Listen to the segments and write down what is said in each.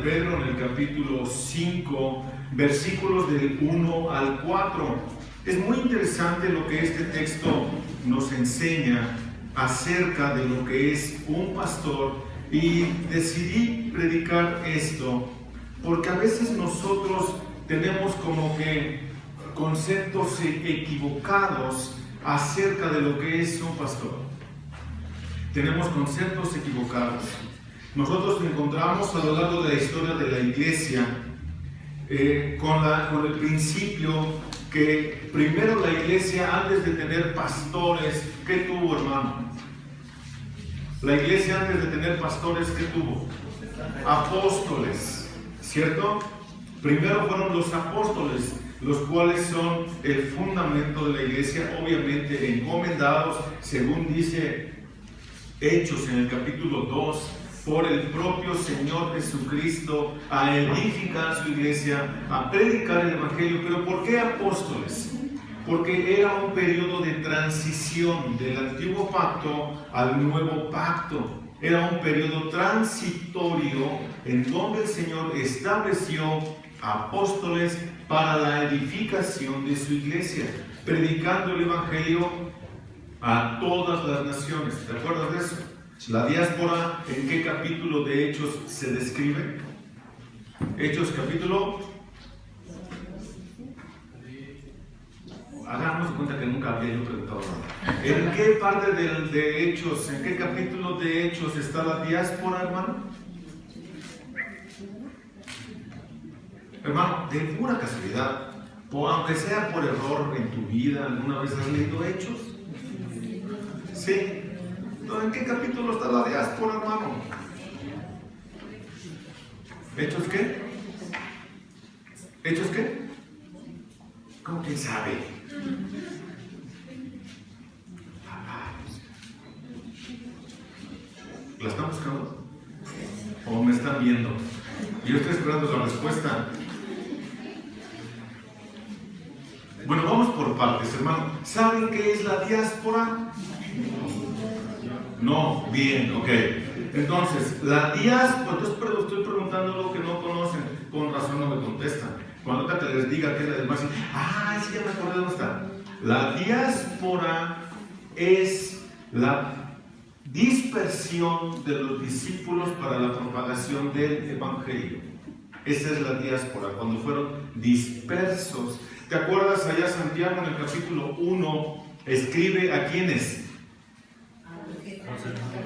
Pedro en el capítulo 5, versículos del 1 al 4. Es muy interesante lo que este texto nos enseña acerca de lo que es un pastor, y decidí predicar esto porque a veces nosotros tenemos como que conceptos equivocados acerca de lo que es un pastor. Tenemos conceptos equivocados. Nosotros encontramos a lo largo de la historia de la iglesia con el principio que primero la iglesia, antes de tener pastores, ¿qué tuvo, hermano? La iglesia, antes de tener pastores, ¿qué tuvo? Apóstoles, ¿cierto? Primero fueron los apóstoles, los cuales son el fundamento de la iglesia, obviamente encomendados, según dice Hechos en el capítulo 2, por el propio Señor Jesucristo, a edificar su iglesia, a predicar el evangelio. ¿Pero por qué apóstoles? Porque era un periodo de transición del antiguo pacto al nuevo pacto. Era un periodo transitorio en donde el Señor estableció apóstoles para la edificación de su iglesia, predicando el evangelio a todas las naciones. ¿Te acuerdas de eso? La diáspora, ¿en qué capítulo de Hechos se describe? Hechos capítulo... Hagamos cuenta que nunca había yo preguntado nada. ¿En qué parte de Hechos, en qué capítulo de Hechos está la diáspora, hermano? Hermano, de pura casualidad, o aunque sea por error en tu vida, ¿alguna vez has leído Hechos? Sí. ¿En qué capítulo está la diáspora, hermano? ¿Hechos qué? ¿Hechos qué? ¿Cómo quién sabe? ¿La están buscando? ¿O me están viendo? Yo estoy esperando la respuesta. Bueno, vamos por partes, hermano. ¿Saben qué es la diáspora? No, bien, ok. Entonces, la diáspora, estoy preguntando lo que no conocen, con razón no me contestan. Cuando te les diga que es la demás, sí, ya me acordé dónde está. La diáspora es la dispersión de los discípulos para la propagación del evangelio. Esa es la diáspora, cuando fueron dispersos. ¿Te acuerdas allá Santiago en el capítulo 1? Escribe a quiénes?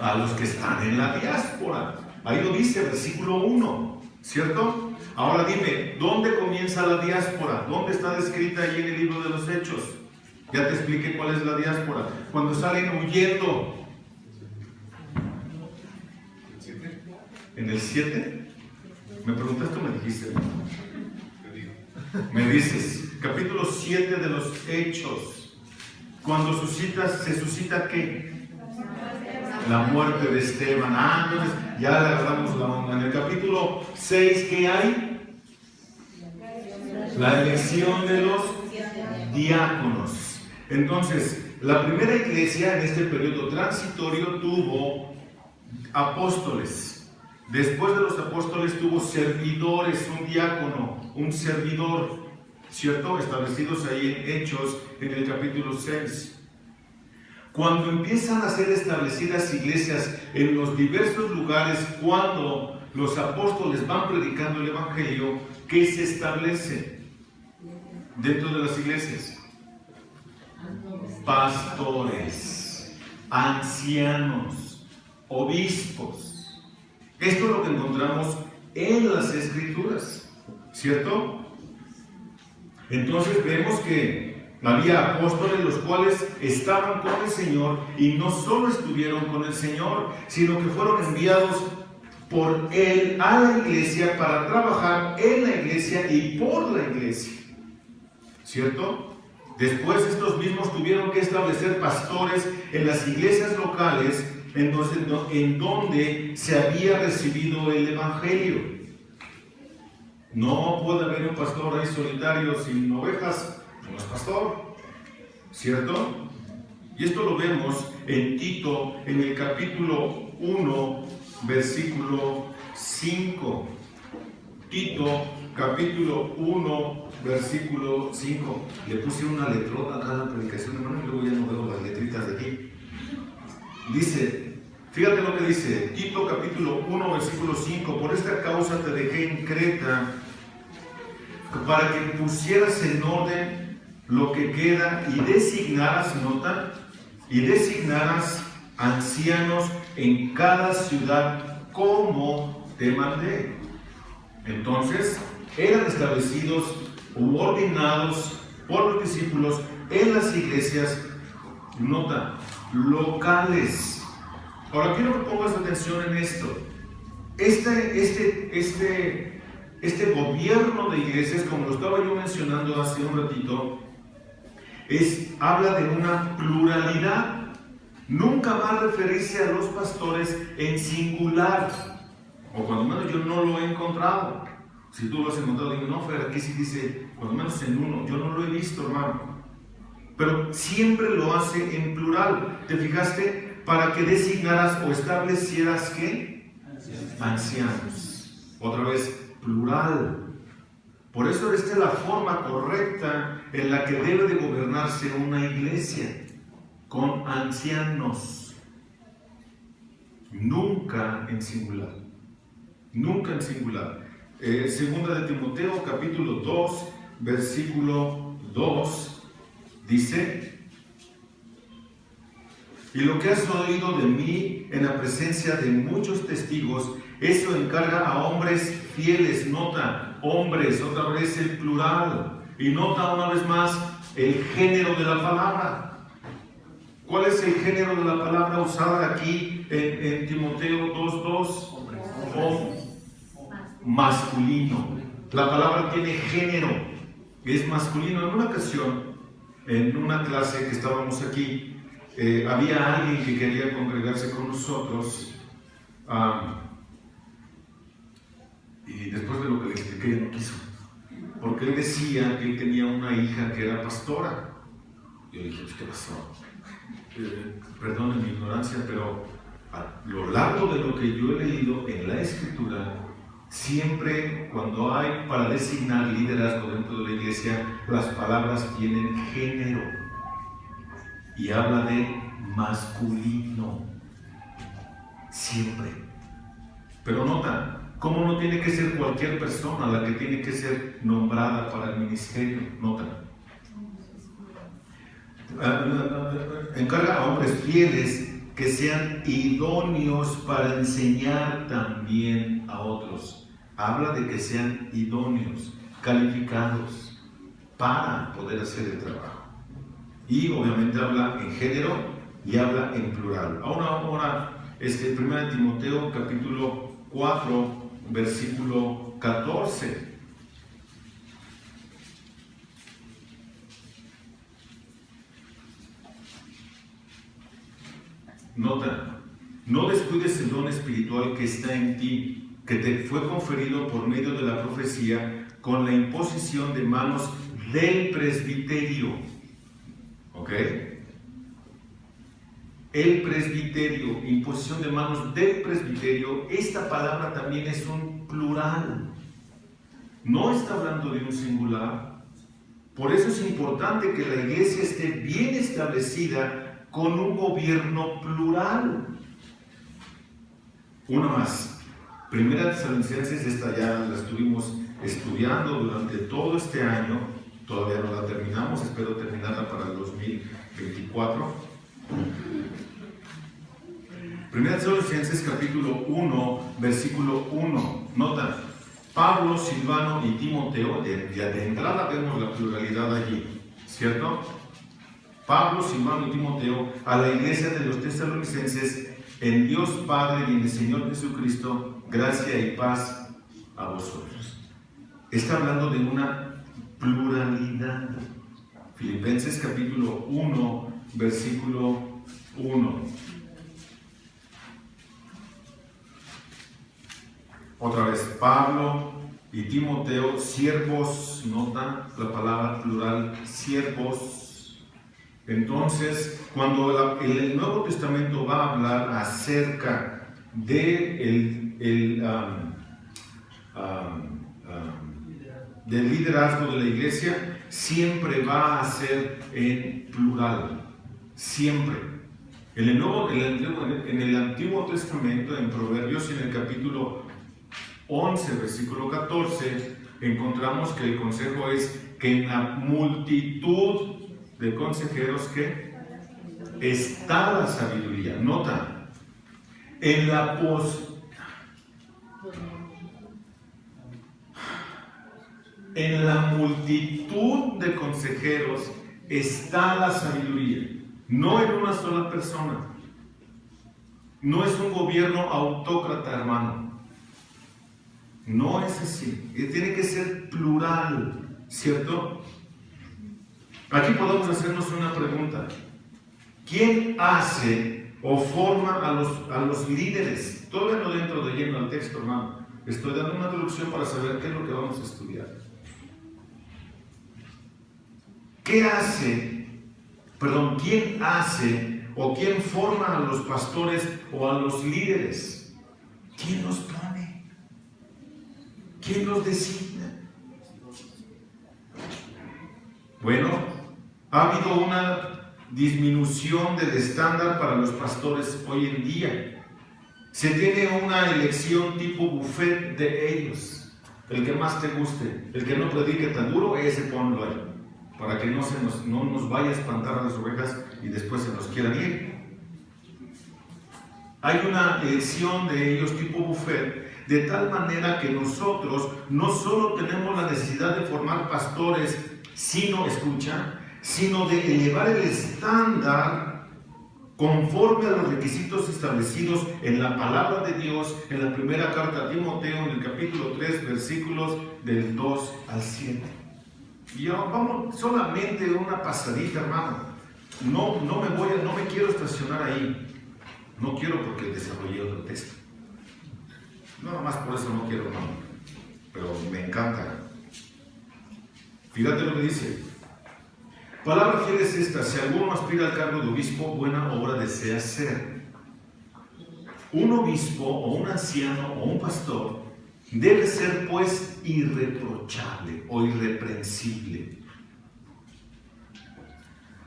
A los que están en la diáspora. Ahí lo dice, versículo 1, ¿cierto? Ahora dime, ¿dónde comienza la diáspora? ¿Dónde está descrita ahí en el libro de los Hechos? Ya te expliqué cuál es la diáspora. Cuando salen huyendo. ¿En el 7? ¿Me preguntaste o me dijiste? Me dices, capítulo 7 de los Hechos. Cuando se suscita ¿qué? La muerte de Esteban. Entonces ya le agarramos la onda. En el capítulo 6, ¿qué hay? La elección de los diáconos. Entonces, la primera iglesia en este periodo transitorio tuvo apóstoles. Después de los apóstoles tuvo servidores, un diácono, un servidor, ¿cierto? Establecidos ahí en Hechos, en el capítulo 6. Cuando empiezan a ser establecidas iglesias en los diversos lugares, cuando los apóstoles van predicando el evangelio, ¿qué se establece dentro de las iglesias? Pastores, ancianos, obispos. Esto es lo que encontramos en las Escrituras, ¿cierto? Entonces vemos que había apóstoles los cuales estaban con el Señor, y no solo estuvieron con el Señor, sino que fueron enviados por Él a la iglesia para trabajar en la iglesia y por la iglesia, ¿cierto? Después estos mismos tuvieron que establecer pastores en las iglesias locales en donde se había recibido el evangelio. No puede haber un pastor ahí solitario sin ovejas. No es pastor, ¿cierto? Y esto lo vemos en Tito, en el capítulo 1, versículo 5. Tito, capítulo 1, versículo 5. Le puse una letrota a cada predicación, hermano, y luego ya no veo las letritas de aquí. Dice, fíjate lo que dice, Tito, capítulo 1, versículo 5. Por esta causa te dejé en Creta, para que pusieras en orden lo que queda y designaras, nota, y designaras ancianos en cada ciudad como te mandé. Entonces, eran establecidos u ordenados por los discípulos en las iglesias, nota, locales. Ahora quiero que pongas atención en esto. Este gobierno de iglesias, como lo estaba yo mencionando hace un ratito, habla de una pluralidad. Nunca va a referirse a los pastores en singular, o cuando menos yo no lo he encontrado. Si tú lo has encontrado, digo, no, Fer, aquí sí dice, cuando menos en uno. Yo no lo he visto, hermano. Pero siempre lo hace en plural. ¿Te fijaste? Para que designaras o establecieras, ¿qué? Ancianos. Otra vez, plural. Por eso esta es la forma correcta en la que debe de gobernarse una iglesia, con ancianos. Nunca en singular. Nunca en singular. Segunda de Timoteo, capítulo 2, versículo 2, dice: y lo que has oído de mí en la presencia de muchos testigos, eso encarga a hombres fieles. Nota, hombres, otra vez el plural. Y nota una vez más el género de la palabra. ¿Cuál es el género de la palabra usada aquí en Timoteo 2:2? Masculino. La palabra tiene género, es masculino. En una ocasión, en una clase que estábamos aquí, había alguien que quería congregarse con nosotros, y después de lo que le expliqué, ya no quiso, porque él decía que él tenía una hija que era pastora. Yo le dije, pues, ¿qué pasó? Perdonen mi ignorancia, pero a lo largo de lo que yo he leído en la Escritura, siempre cuando hay para designar liderazgo dentro de la iglesia, las palabras tienen género y habla de masculino, siempre. Pero nota, ¿cómo no tiene que ser cualquier persona la que tiene que ser nombrada para el ministerio? Nota. Encarga a hombres fieles que sean idóneos para enseñar también a otros. Habla de que sean idóneos, calificados para poder hacer el trabajo. Y obviamente habla en género y habla en plural. Ahora 1 Timoteo capítulo 4, versículo 14. Nota, no descuides el don espiritual que está en ti, que te fue conferido por medio de la profecía, con la imposición de manos del presbiterio. ¿Ok? El presbiterio, imposición de manos del presbiterio. Esta palabra también es un plural. No está hablando de un singular. Por eso es importante que la iglesia esté bien establecida con un gobierno plural. Una más. Primera Tesalonicenses, esta ya la estuvimos estudiando durante todo este año. Todavía no la terminamos, espero terminarla para el 2024. Primera Tesalonicenses capítulo 1, versículo 1. Nota, Pablo, Silvano y Timoteo, ya de entrada vemos la pluralidad allí, ¿cierto? Pablo, Silvano y Timoteo, a la iglesia de los tesalonicenses, en Dios Padre y en el Señor Jesucristo, gracia y paz a vosotros. Está hablando de una pluralidad. Filipenses capítulo 1, versículo 1. Otra vez, Pablo y Timoteo, siervos, nota la palabra plural, siervos. Entonces, cuando el Nuevo Testamento va a hablar acerca de del liderazgo de la iglesia siempre va a ser en plural, siempre. En el Antiguo Testamento, en Proverbios, en el capítulo 11, versículo 14, encontramos que el consejo es que en la multitud de consejeros que está la sabiduría. Nota, en la multitud de consejeros está la sabiduría, no en una sola persona. No es un gobierno autócrata, hermano. No es así. Tiene que ser plural, ¿cierto? Aquí podemos hacernos una pregunta. ¿Quién hace o forma a los líderes? Todavía no dentro de lleno al texto, hermano. Estoy dando una introducción para saber qué es lo que vamos a estudiar. ¿Quién hace o quién forma a los pastores o a los líderes? ¿Quién los pone? ¿Quién los designa? Bueno, ha habido una disminución del estándar para los pastores hoy en día. Se tiene una elección tipo buffet de ellos. El que más te guste, el que no predique tan duro, ese ponlo ahí, para que no nos vaya a espantar a las ovejas y después se nos quieran ir. Hay una elección de ellos tipo buffet, de tal manera que nosotros no solo tenemos la necesidad de formar pastores, sino de elevar el estándar conforme a los requisitos establecidos en la palabra de Dios, en la primera carta a Timoteo, en el capítulo 3, versículos del 2 al 7. Y vamos, solamente una pasadita, hermano. No me quiero estacionar ahí. No quiero porque desarrollé otro texto. No, nada más por eso no quiero, hermano. Pero me encanta. Fíjate lo que dice. Palabra fiel es esta: si alguno aspira al cargo de obispo, buena obra desea hacer. Un obispo o un anciano o un pastor debe ser pues irreprochable o irreprensible.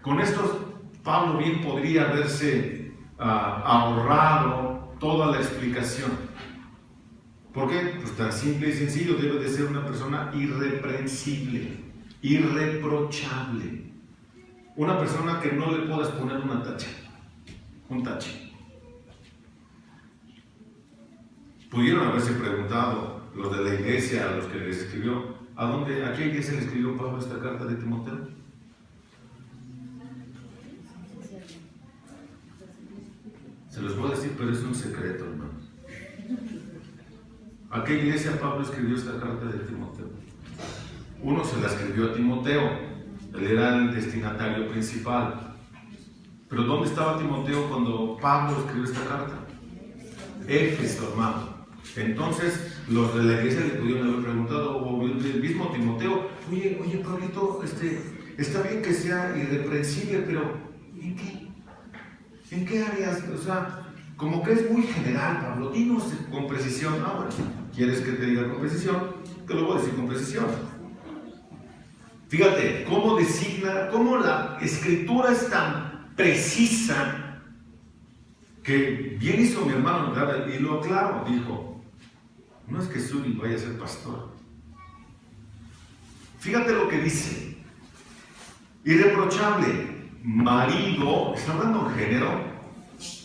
Con esto Pablo bien podría haberse ahorrado toda la explicación. ¿Por qué? Pues tan simple y sencillo: debe de ser una persona irreprensible, irreprochable. Una persona que no le puedas poner un tache. Pudieron haberse preguntado los de la iglesia, a los que les escribió, ¿a qué iglesia le escribió Pablo esta carta de Timoteo? Se los voy a decir, pero es un secreto, hermanos. ¿A qué iglesia Pablo escribió esta carta de Timoteo? Uno se la escribió a Timoteo. Él era el destinatario principal. Pero ¿dónde estaba Timoteo cuando Pablo escribió esta carta? Éfeso, hermano. Entonces, los de la iglesia le pudieron haber preguntado, o el mismo Timoteo: oye, Pablito, está bien que sea irreprensible, pero ¿en qué? ¿En qué áreas? O sea, como que es muy general, Pablo. Dinos con precisión. Bueno, ¿quieres que te diga con precisión? Te lo voy a decir con precisión. Fíjate cómo la escritura es tan precisa que bien hizo mi hermano y lo aclaró. Dijo: no es que Suri vaya a ser pastor. Fíjate lo que dice: irreprochable, marido, está hablando en género,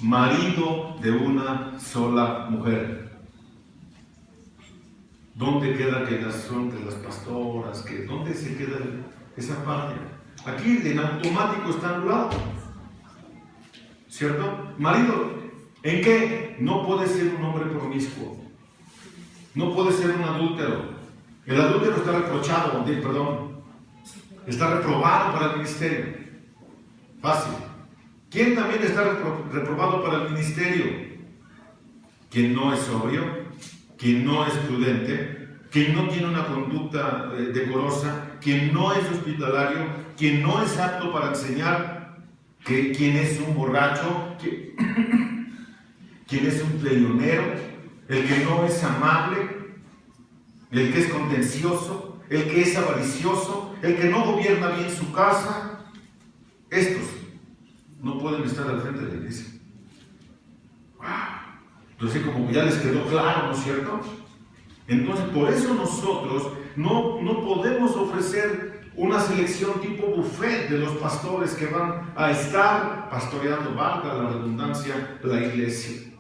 marido de una sola mujer. ¿Dónde queda que son de las pastoras? ¿Dónde se queda esa parte? Aquí en automático está anulado, ¿cierto? Marido, ¿en qué? No puede ser un hombre promiscuo. No puede ser un adúltero. El adúltero está está reprobado para el ministerio. Fácil. ¿Quién también está reprobado para el ministerio? Quien no es sobrio, quien no es prudente, quien no tiene una conducta decorosa, quien no es hospitalario, quien no es apto para enseñar, quien es un borracho, quien es un peleonero, el que no es amable, el que es contencioso, el que es avaricioso, el que no gobierna bien su casa, estos no pueden estar al frente de la iglesia. Entonces, como que ya les quedó claro, ¿no es cierto? Entonces, por eso nosotros no podemos ofrecer una selección tipo buffet de los pastores que van a estar pastoreando, valga la redundancia, la iglesia.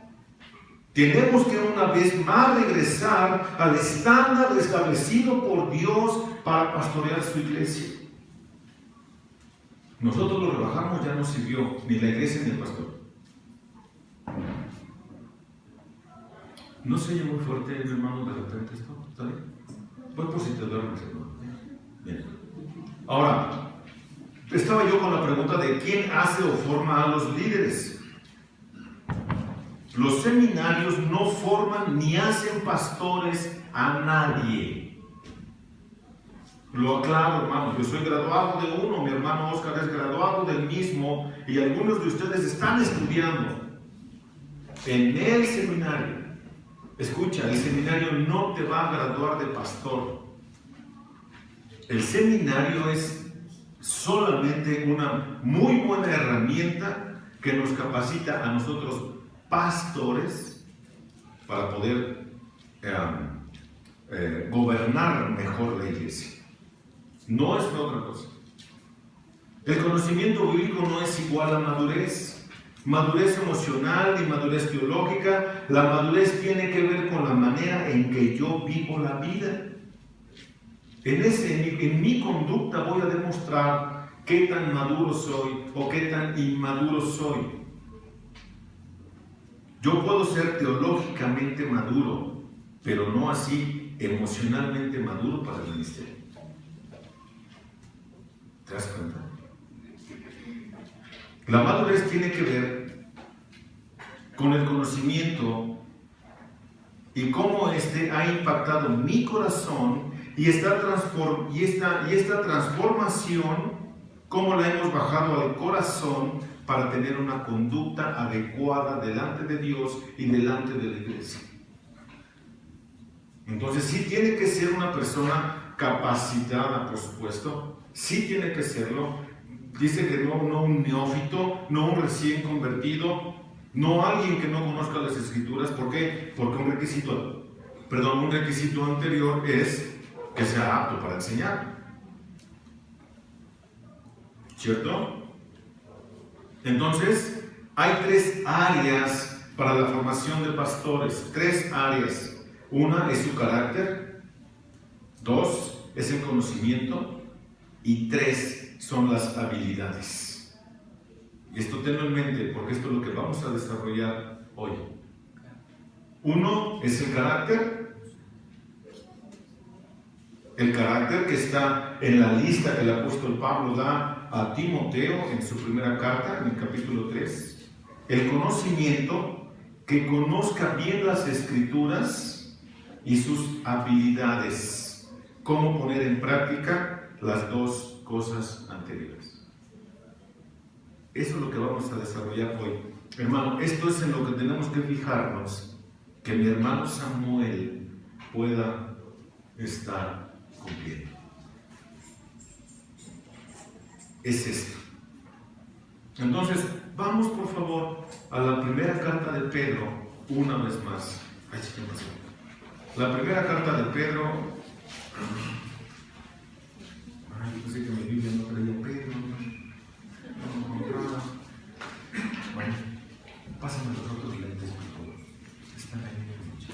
Tenemos que una vez más regresar al estándar establecido por Dios para pastorear su iglesia. Nosotros lo rebajamos, ya no sirvió ni la iglesia ni el pastor. ¿No se oye muy fuerte, mi hermano, de repente esto? ¿Está bien? Pues por si te duermes, hermano. Bien. Ahora, estaba yo con la pregunta de quién hace o forma a los líderes. Los seminarios no forman ni hacen pastores a nadie. Lo aclaro, hermano. Yo soy graduado de uno, mi hermano Oscar es graduado del mismo, y algunos de ustedes están estudiando en el seminario. Escucha, el seminario no te va a graduar de pastor. El seminario es solamente una muy buena herramienta que nos capacita a nosotros pastores para poder gobernar mejor la iglesia. No es otra cosa. El conocimiento bíblico no es igual a madurez. Madurez emocional y madurez teológica. La madurez tiene que ver con la manera en que yo vivo la vida. En mi conducta voy a demostrar qué tan maduro soy o qué tan inmaduro soy. Yo puedo ser teológicamente maduro, pero no así emocionalmente maduro para el ministerio. ¿Te das cuenta? La madurez tiene que ver con el conocimiento y cómo éste ha impactado mi corazón y esta transformación, cómo la hemos bajado al corazón para tener una conducta adecuada delante de Dios y delante de la iglesia. Entonces sí tiene que ser una persona capacitada, por supuesto, sí tiene que serlo. Dice que no un neófito, no un recién convertido, no alguien que no conozca las Escrituras. ¿Por qué? Porque un requisito anterior es que sea apto para enseñar. ¿Cierto? Entonces, hay 3 áreas para la formación de pastores. 3 áreas. Una es su carácter, 2 es el conocimiento y 3 son las habilidades. Y esto tenlo en mente porque esto es lo que vamos a desarrollar hoy. 1 es el carácter que está en la lista que el apóstol Pablo da a Timoteo en su primera carta, en el capítulo 3. El conocimiento, que conozca bien las Escrituras y sus habilidades. Cómo poner en práctica las 2 cosas anteriores. Eso es lo que vamos a desarrollar hoy. Hermano, esto es en lo que tenemos que fijarnos, que mi hermano Samuel pueda estar cumpliendo. Es esto. Entonces, vamos por favor a la primera carta de Pedro, una vez más. Ay, ¿qué pasó? La primera carta de Pedro. Ay, pensé que mi Biblia no traía Pedro. No encontraba. Bueno, pásame los otros lentes, por favor. Están ahí en el mucho.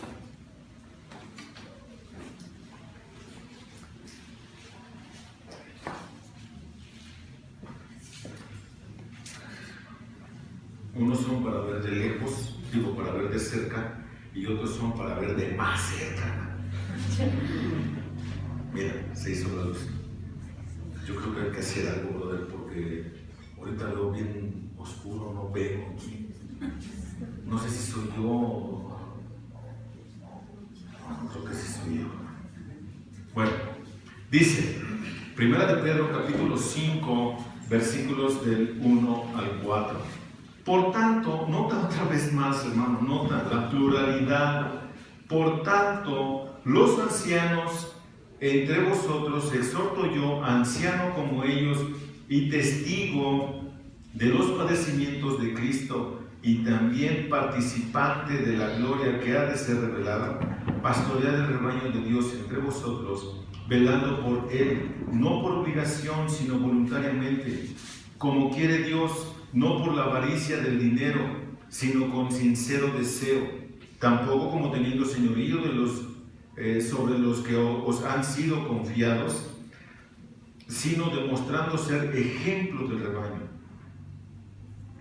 Unos son para ver de lejos, para ver de cerca, y otros son para ver de más cerca. Mira, se hizo la luz. Yo creo que hay que hacer algo, brother, porque ahorita veo bien oscuro, no veo aquí. No sé si soy yo. No, creo que sí soy yo. Bueno, dice, Primera de Pedro, capítulo 5, versículos del 1 al 4. Por tanto, nota otra vez más, hermano, nota la pluralidad. Por tanto, los ancianos entre vosotros exhorto yo, anciano como ellos, y testigo de los padecimientos de Cristo, y también participante de la gloria que ha de ser revelada, pastoread el rebaño de Dios entre vosotros, velando por él, no por obligación, sino voluntariamente, como quiere Dios, no por la avaricia del dinero, sino con sincero deseo, tampoco como teniendo señorío de sobre los que os han sido confiados, sino demostrando ser ejemplos del rebaño.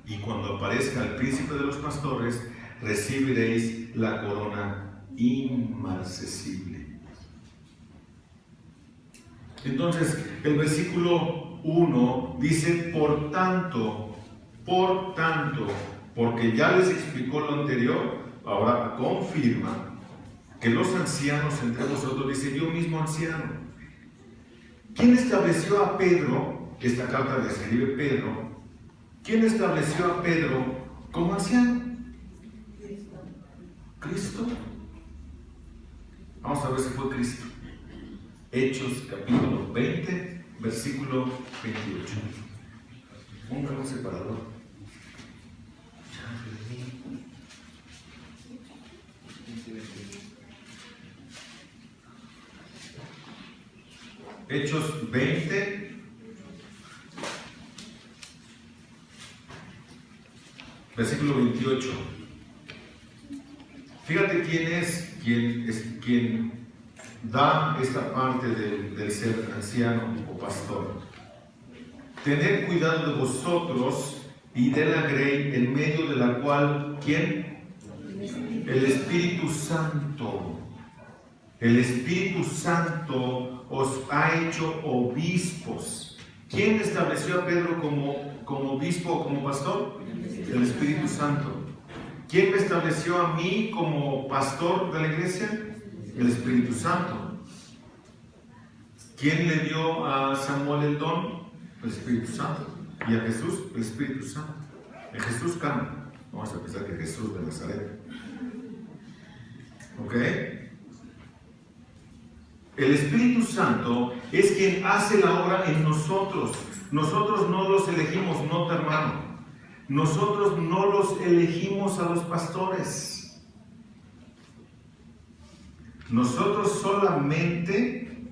Y cuando aparezca el príncipe de los pastores, recibiréis la corona inmarcesible. Entonces, el versículo 1 dice, por tanto, porque ya les explicó lo anterior, ahora confirma que los ancianos entre vosotros, dice, yo mismo anciano. ¿Quién estableció a Pedro? Esta carta la escribe Pedro. ¿Quién estableció a Pedro como anciano? Cristo. Vamos a ver si fue Cristo. Hechos capítulo 20, versículo 28. Póngale un separador. Hechos 20, versículo 28. Fíjate quién da esta parte del ser anciano o pastor. Tened cuidado de vosotros y de la grey en medio de la cual, ¿quién? El Espíritu Santo. El Espíritu Santo os ha hecho obispos. ¿Quién estableció a Pedro como obispo o como pastor? El Espíritu Santo. ¿Quién me estableció a mí como pastor de la iglesia? El Espíritu Santo. ¿Quién le dio a Samuel el don? El Espíritu Santo. ¿Y a Jesús? El Espíritu Santo. En Jesús cambia. Vamos a pensar que Jesús de Nazaret. ¿Ok? El Espíritu Santo es quien hace la obra en nosotros. Nosotros no los elegimos, no, hermano. Nosotros no los elegimos a los pastores. Nosotros solamente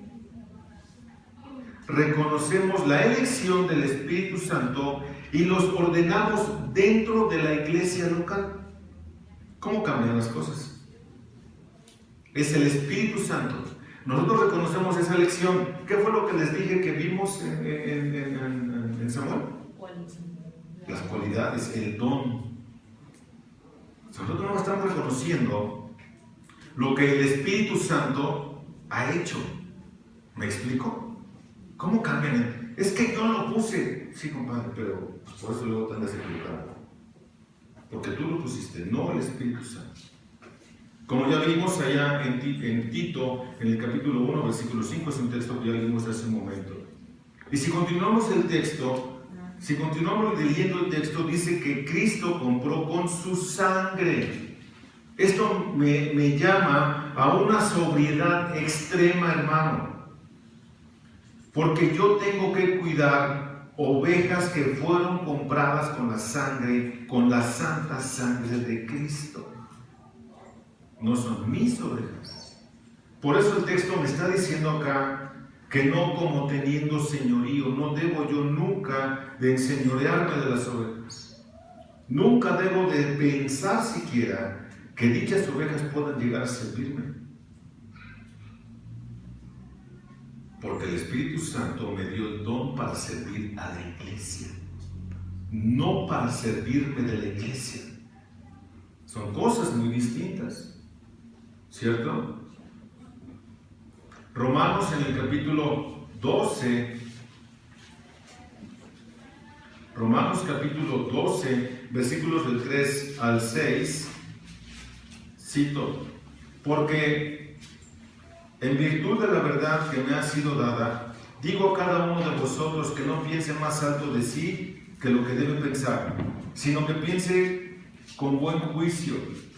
reconocemos la elección del Espíritu Santo y los ordenamos dentro de la iglesia local. ¿Cómo cambian las cosas? Es el Espíritu Santo. Nosotros reconocemos esa elección. ¿Qué fue lo que les dije que vimos en Samuel? Las cualidades, el don. Nosotros no estamos reconociendo lo que el Espíritu Santo ha hecho. ¿Me explico? ¿Cómo cambian? Es que yo lo puse. Sí, compadre, pero por eso luego te andas equivocado. Porque tú lo pusiste, no el Espíritu Santo. Como ya vimos allá en Tito, en el capítulo 1, versículo 5, es un texto que ya leímos hace un momento. Y si continuamos el texto, si continuamos leyendo el texto, dice que Cristo compró con su sangre. Esto me llama a una sobriedad extrema, hermano. Porque yo tengo que cuidar ovejas que fueron compradas con la sangre, con la santa sangre de Cristo. No son mis ovejas. Por eso el texto me está diciendo acá que no como teniendo señorío, no debo yo nunca de enseñorearme de las ovejas. Nunca debo de pensar siquiera que dichas ovejas puedan llegar a servirme. Porque el Espíritu Santo me dio el don para servir a la iglesia, no para servirme de la iglesia. Son cosas muy distintas. ¿Cierto? Romanos en el capítulo 12, versículos del 3 al 6, cito, porque en virtud de la verdad que me ha sido dada, digo a cada uno de vosotros que no piense más alto de sí que lo que debe pensar, sino que piense con buen juicio,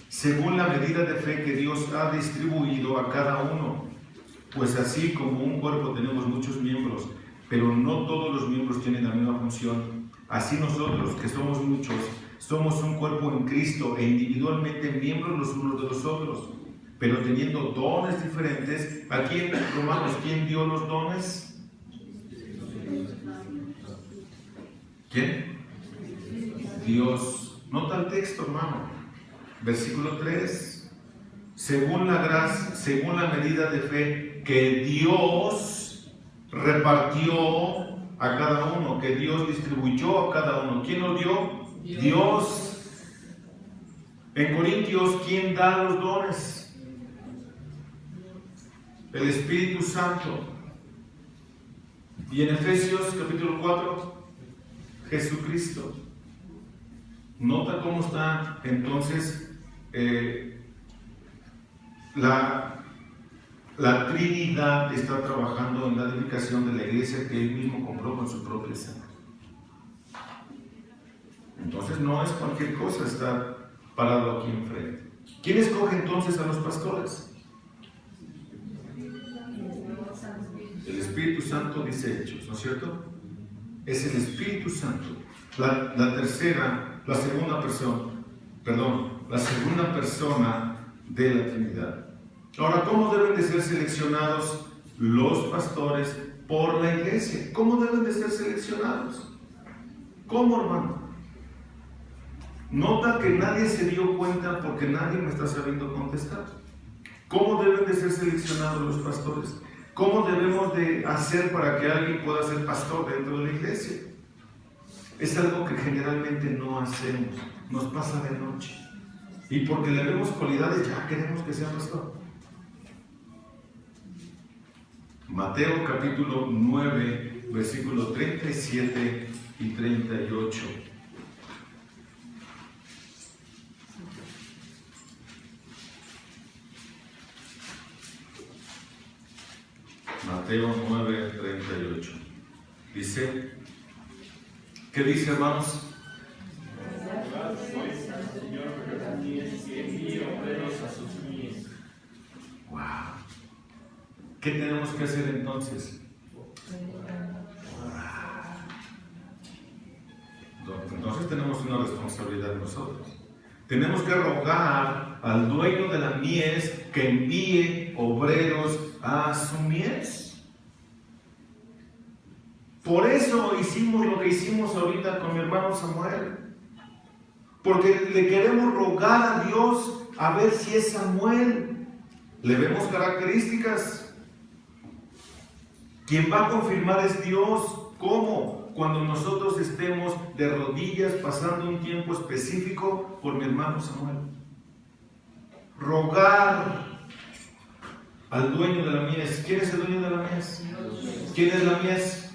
según la medida de fe que Dios ha distribuido a cada uno. pues así como un cuerpo tenemos muchos miembros, pero no todos los miembros tienen la misma función. Así nosotros, que somos muchos, somos un cuerpo en Cristo e individualmente miembros los unos de los otros, pero teniendo dones diferentes. Aquí en Romanos, ¿quién dio los dones? ¿Quién? Dios. Nota el texto, hermano. Versículo 3. Según la gracia, según la medida de fe que Dios repartió a cada uno, que Dios distribuyó a cada uno. ¿Quién lo dio? Dios. En Corintios, ¿quién da los dones? El Espíritu Santo. Y en Efesios capítulo 4, Jesucristo. Nota cómo está entonces la Trinidad está trabajando en la edificación de la iglesia que Él mismo compró con su propia sangre. Entonces no es cualquier cosa estar parado aquí enfrente. ¿Quién escoge entonces a los pastores? El Espíritu Santo, dice Hechos, ¿no es cierto? Es el Espíritu Santo. La segunda persona de la Trinidad. Ahora, ¿cómo deben de ser seleccionados los pastores por la iglesia? ¿Cómo deben de ser seleccionados? ¿Cómo, hermano? Nota que nadie se dio cuenta porque nadie me está sabiendo contestar. ¿Cómo deben de ser seleccionados los pastores? ¿Cómo debemos de hacer para que alguien pueda ser pastor dentro de la iglesia? Es algo que generalmente no hacemos, nos pasa de noche. Y porque le vemos cualidades, ya queremos que sea pastor. Mateo capítulo 9, versículos 37 y 38. Mateo 9, 38. Dice, ¿qué dice, hermanos? Wow. ¿Qué tenemos que hacer entonces? Entonces tenemos una responsabilidad nosotros. Tenemos que rogar al dueño de la mies que envíe obreros a su mies. Por eso hicimos lo que hicimos ahorita con mi hermano Samuel. Porque le queremos rogar a Dios a ver si es Samuel. Le vemos características. Quien va a confirmar es Dios. ¿Cómo? Cuando nosotros estemos de rodillas pasando un tiempo específico por mi hermano Samuel. Rogar al dueño de la mies. ¿Quién es el dueño de la mies? ¿Quién es la mies?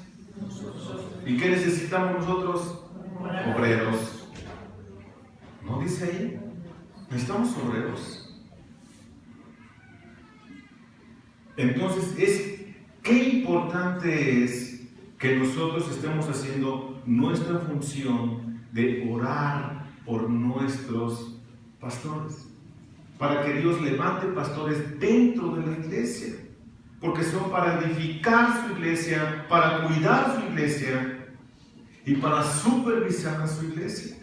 ¿Y qué necesitamos nosotros? Obreros. ¿No dice ahí? Necesitamos obreros. Entonces, qué importante es que nosotros estemos haciendo nuestra función de orar por nuestros pastores, para que Dios levante pastores dentro de la iglesia, porque son para edificar su iglesia, para cuidar su iglesia y para supervisar a su iglesia.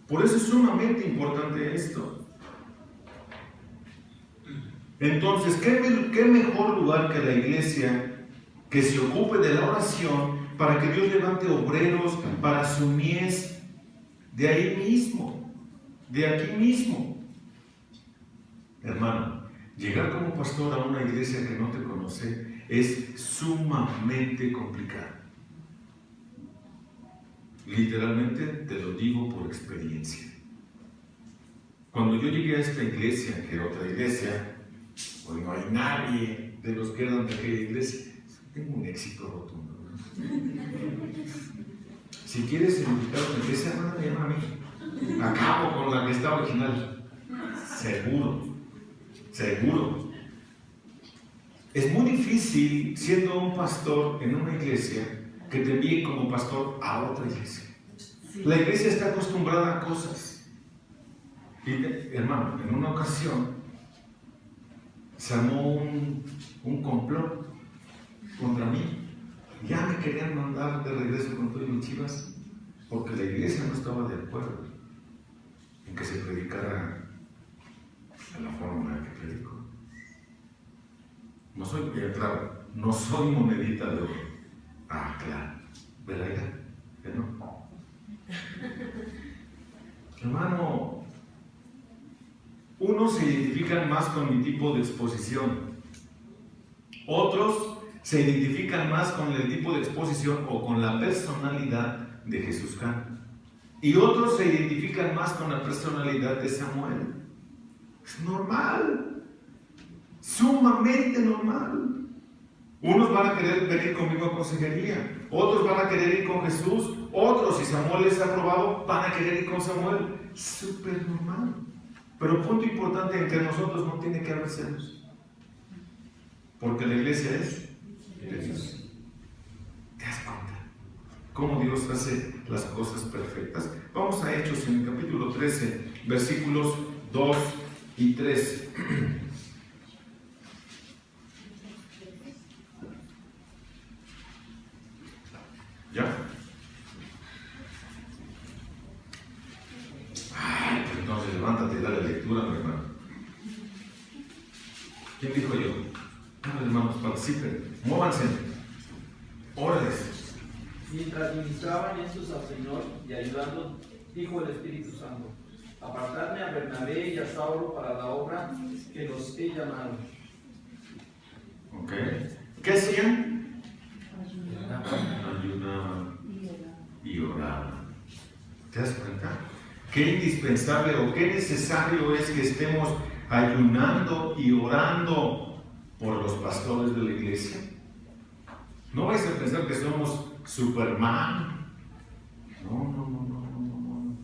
Por eso es sumamente importante esto. Entonces, ¿qué mejor lugar que la iglesia que se ocupe de la oración para que Dios levante obreros para su mies de ahí mismo, de aquí mismo? Hermano, llegar como pastor a una iglesia que no te conoce es sumamente complicado. Literalmente te lo digo por experiencia. Cuando yo llegué a esta iglesia, que otra iglesia, pues no hay nadie de los que eran de aquella iglesia, tengo un éxito rotundo. Si quieres identificar una iglesia, me llama a mí. Acabo con la que está original. Seguro. Es muy difícil, siendo un pastor en una iglesia, que te envíen como pastor a otra iglesia. Sí. La iglesia está acostumbrada a cosas. Y, hermano, en una ocasión se armó un complot contra mí. Ya me querían mandar de regreso con todos los Chivas, porque la iglesia no estaba de acuerdo en que se predicara de la forma en la que predico. No soy, claro, no soy monedita de oro. Ah, claro, ¿verdad? ¿Que no? Hermano, unos se identifican más con mi tipo de exposición, otros se identifican más con el tipo de exposición o con la personalidad de Jesús Can, y otros se identifican más con la personalidad de Samuel. Es normal, sumamente normal. Unos van a querer venir conmigo a consejería, otros van a querer ir con Jesús, otros, si Samuel les ha aprobado, van a querer ir con Samuel. Súper normal. Pero punto importante, entre nosotros no tiene que haber celos, porque la iglesia es de Dios. ¿Te das cuenta cómo Dios hace las cosas perfectas? Vamos a Hechos en el capítulo 13, versículos 2 y 3. ¿Ya? Ay, pues entonces levántate y dale lectura, mi hermano. ¿Quién dijo yo? Dale, hermanos, participen, muévanse, órales. Mientras ministraban estos al Señor y ayudando, dijo el Espíritu Santo: apartadme a Bernabé y a Saulo para la obra que los he llamado. Ok. ¿Qué hacían? Ayunaban y oraban. ¿Te das cuenta? Qué indispensable o qué necesario es que estemos ayunando y orando por los pastores de la iglesia. No vais a pensar que somos Superman. No.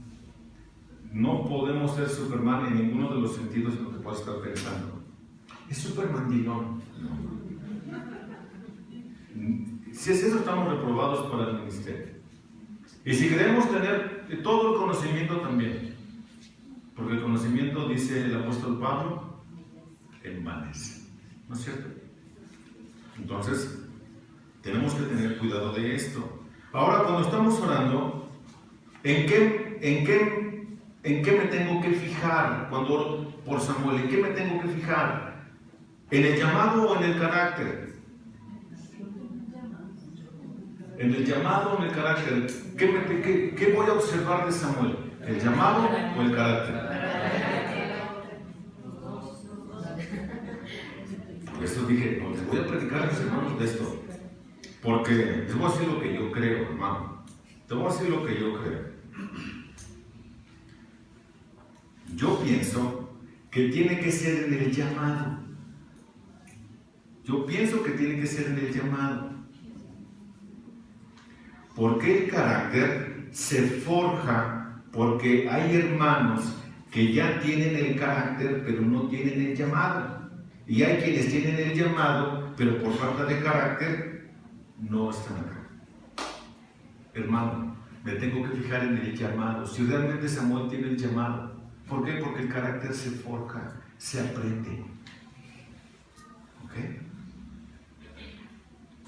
No podemos ser Superman en ninguno de los sentidos en lo que puedas estar pensando. Es Supermandilón. Si es eso, estamos reprobados para el ministerio. Y si queremos tener todo el conocimiento también, porque el conocimiento, dice el apóstol Pablo, envanece. ¿No es cierto? Entonces, tenemos que tener cuidado de esto. Ahora, cuando estamos orando, ¿en qué me tengo que fijar cuando oro por Samuel? ¿En qué me tengo que fijar? ¿En el llamado o en el carácter? En el llamado o en el carácter. ¿Qué voy a observar de Samuel? ¿El llamado o el carácter? Por eso dije, no les voy a predicar a mis hermanos de esto, porque les voy a decir lo que yo creo, hermano. Te voy a decir lo que yo creo. Yo pienso que tiene que ser en el llamado. Yo pienso que tiene que ser en el llamado. Porque el carácter se forja porque hay hermanos que ya tienen el carácter pero no tienen el llamado. Y hay quienes tienen el llamado pero por falta de carácter no están acá. Hermano, me tengo que fijar en el llamado. Si realmente Samuel tiene el llamado. ¿Por qué? Porque el carácter se forja, se aprende. ¿Ok?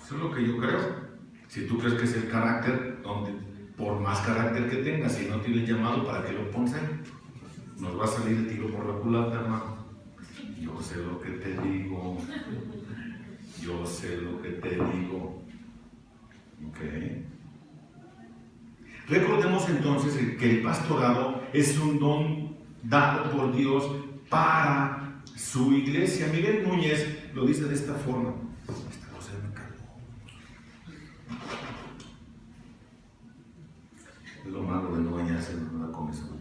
Eso es lo que yo creo. Si tú crees que es el carácter, donde por más carácter que tengas, si no tiene llamado, ¿para qué lo pones ahí? Nos va a salir el tiro por la culata, hermano. Yo sé lo que te digo. Yo sé lo que te digo. ¿Ok? Recordemos entonces que el pastorado es un don dado por Dios para su iglesia. Miguel Núñez lo dice de esta forma. Esta cosa me calmó. Es lo malo de no bañarse, no con eso.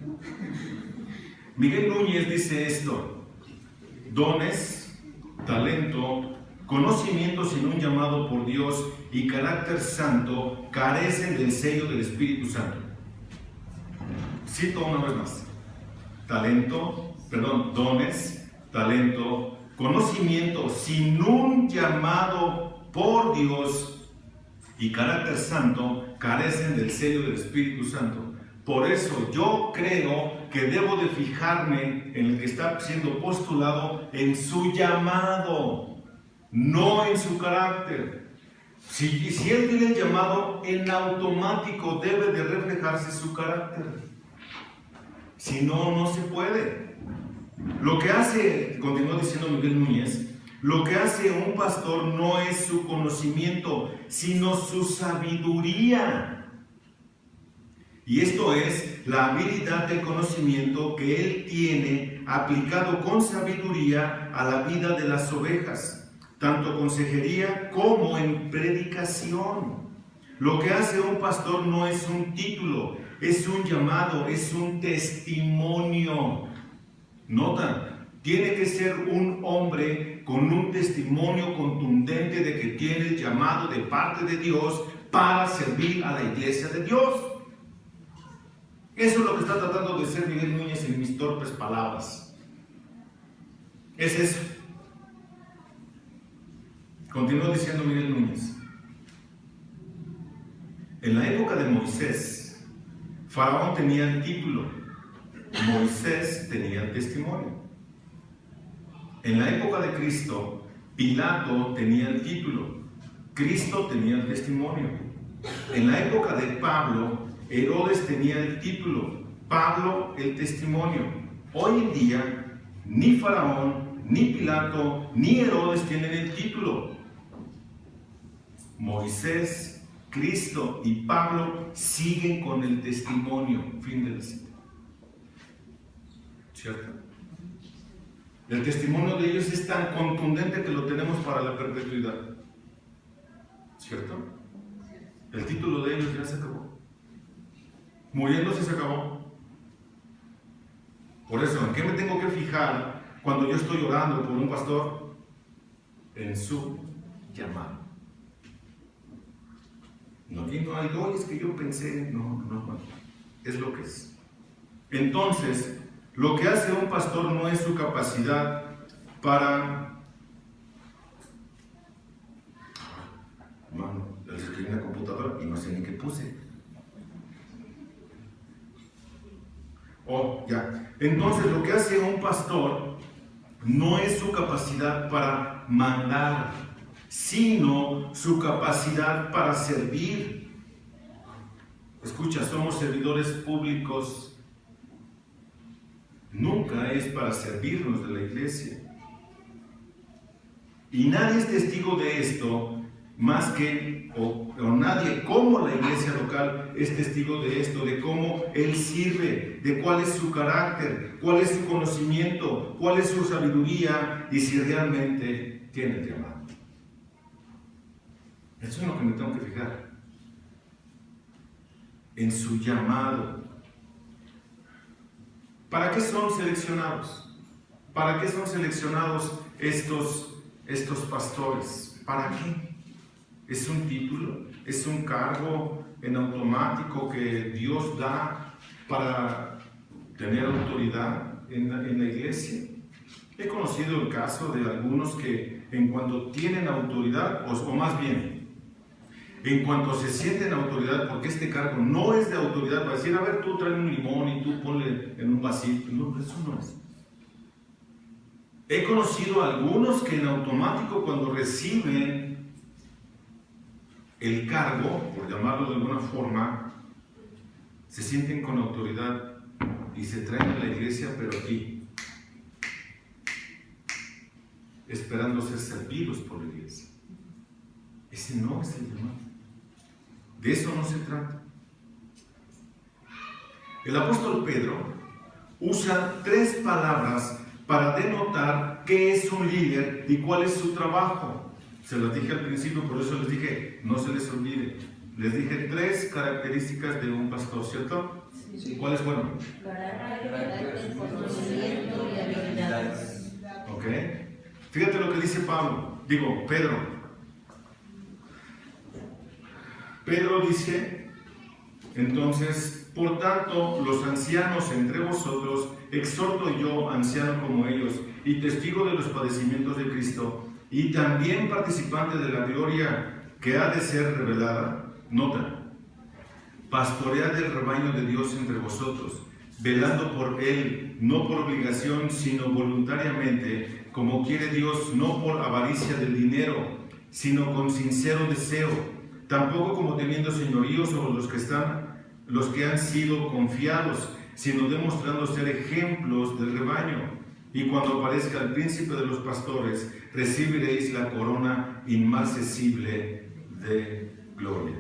Miguel Núñez dice esto: dones, talento, conocimiento sin un llamado por Dios y carácter santo carecen del sello del Espíritu Santo. Cito una vez más: dones, talento, conocimiento sin un llamado por Dios y carácter santo carecen del sello del Espíritu Santo. Por eso yo creo que debo de fijarme en el que está siendo postulado en su llamado. no en su carácter. Si él tiene el llamado, en automático debe de reflejarse su carácter. Si no, no se puede. Lo que hace, continúa diciendo Miguel Núñez, lo que hace un pastor no es su conocimiento, sino su sabiduría. Y esto es la habilidad del conocimiento que él tiene aplicado con sabiduría a la vida de las ovejas, tanto consejería como en predicación. Lo que hace un pastor no es un título, es un llamado, es un testimonio. Nota, tiene que ser un hombre con un testimonio contundente de que tiene el llamado de parte de Dios para servir a la iglesia de Dios. Eso es lo que está tratando de hacer Miguel Núñez en mis torpes palabras. Es eso. Continúa diciendo Miguel Núñez. En la época de Moisés, Faraón tenía el título, Moisés tenía el testimonio. En la época de Cristo, Pilato tenía el título, Cristo tenía el testimonio. En la época de Pablo, Herodes tenía el título, Pablo el testimonio. Hoy en día, ni Faraón, ni Pilato, ni Herodes tienen el título. Moisés, Cristo y Pablo siguen con el testimonio. Fin de la cita. ¿Cierto? El testimonio de ellos es tan contundente que lo tenemos para la perpetuidad. ¿Cierto? El título de ellos ya se acabó. Muriéndose se acabó. Por eso, ¿en qué me tengo que fijar cuando yo estoy orando por un pastor? En su llamado. No, aquí no hay, es que yo pensé, no, es lo que es. Entonces, lo que hace un pastor no es su capacidad para... Mano, les escribí en la computadora y no sé ni qué puse. Ya. Entonces, lo que hace un pastor no es su capacidad para mandar, sino su capacidad para servir. Escucha, somos servidores públicos. Nunca es para servirnos de la iglesia. Y nadie es testigo de esto más que, o nadie como la iglesia local es testigo de esto, de cómo él sirve, de cuál es su carácter, cuál es su conocimiento, cuál es su sabiduría y si realmente tiene el llamado. Eso es lo que me tengo que fijar. En su llamado. ¿Para qué son seleccionados? ¿Para qué son seleccionados estos pastores? ¿Para qué? ¿Es un título? ¿Es un cargo en automático que Dios da para tener autoridad en la iglesia? He conocido el caso de algunos que en cuanto tienen autoridad, o más bien, en cuanto se sienten autoridad, porque este cargo no es de autoridad, para decir, a ver, tú trae un limón y tú ponle en un vasito. No, eso no es. He conocido a algunos que en automático, cuando reciben el cargo, por llamarlo de alguna forma, se sienten con autoridad y se traen a la iglesia, pero aquí, esperando ser servidos por la iglesia. Ese no es el llamado. De eso no se trata. El apóstol Pedro usa 3 palabras para denotar qué es un líder y cuál es su trabajo. Se las dije al principio, por eso les dije, no se les olvide. Les dije 3 características de un pastor, ¿cierto? Sí. ¿Cuáles fueron? Carácter, conocimiento y habilidades. Ok. Fíjate lo que dice Pedro. Pedro dice, entonces, por tanto, los ancianos entre vosotros, exhorto yo, anciano como ellos, y testigo de los padecimientos de Cristo, y también participante de la gloria que ha de ser revelada. Nota, pastoread el rebaño de Dios entre vosotros, velando por él, no por obligación, sino voluntariamente, como quiere Dios, no por avaricia del dinero, sino con sincero deseo, tampoco como teniendo señorío sobre los que han sido confiados, sino demostrando ser ejemplos del rebaño. Y cuando aparezca el príncipe de los pastores, recibiréis la corona inmarcesible de gloria.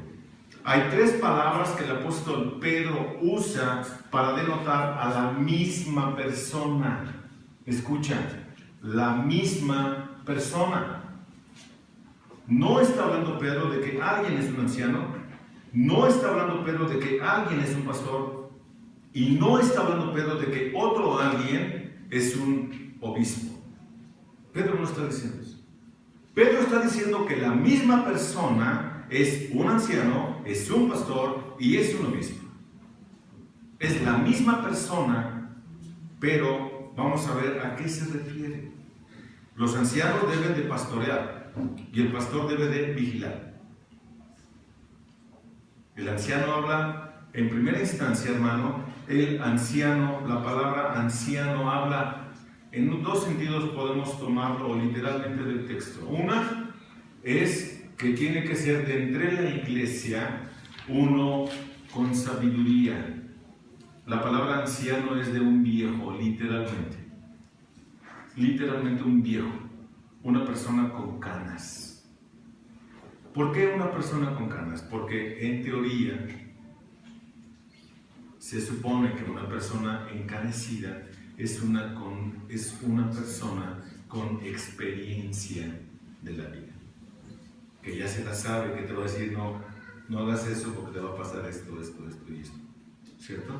Hay tres palabras que el apóstol Pedro usa para denotar a la misma persona. Escucha, la misma persona. No está hablando Pedro de que alguien es un anciano, no está hablando Pedro de que alguien es un pastor, y no está hablando Pedro de que otro alguien es un obispo. Pedro no está diciendo eso. Pedro está diciendo que la misma persona es un anciano, es un pastor y es un obispo. Es la misma persona, pero vamos a ver a qué se refiere. Los ancianos deben de pastorear y el pastor debe de vigilar. El anciano habla, en primera instancia, hermano, el anciano, la palabra anciano habla en dos sentidos, podemos tomarlo literalmente del texto. Una es que tiene que ser de entre la iglesia uno con sabiduría. La palabra anciano es de un viejo, literalmente. Literalmente un viejo, una persona con canas. ¿Por qué una persona con canas? Porque en teoría se supone que una persona encanecida es una persona con experiencia de la vida, que ya se la sabe, que te va a decir, no hagas eso porque te va a pasar esto y esto, ¿cierto?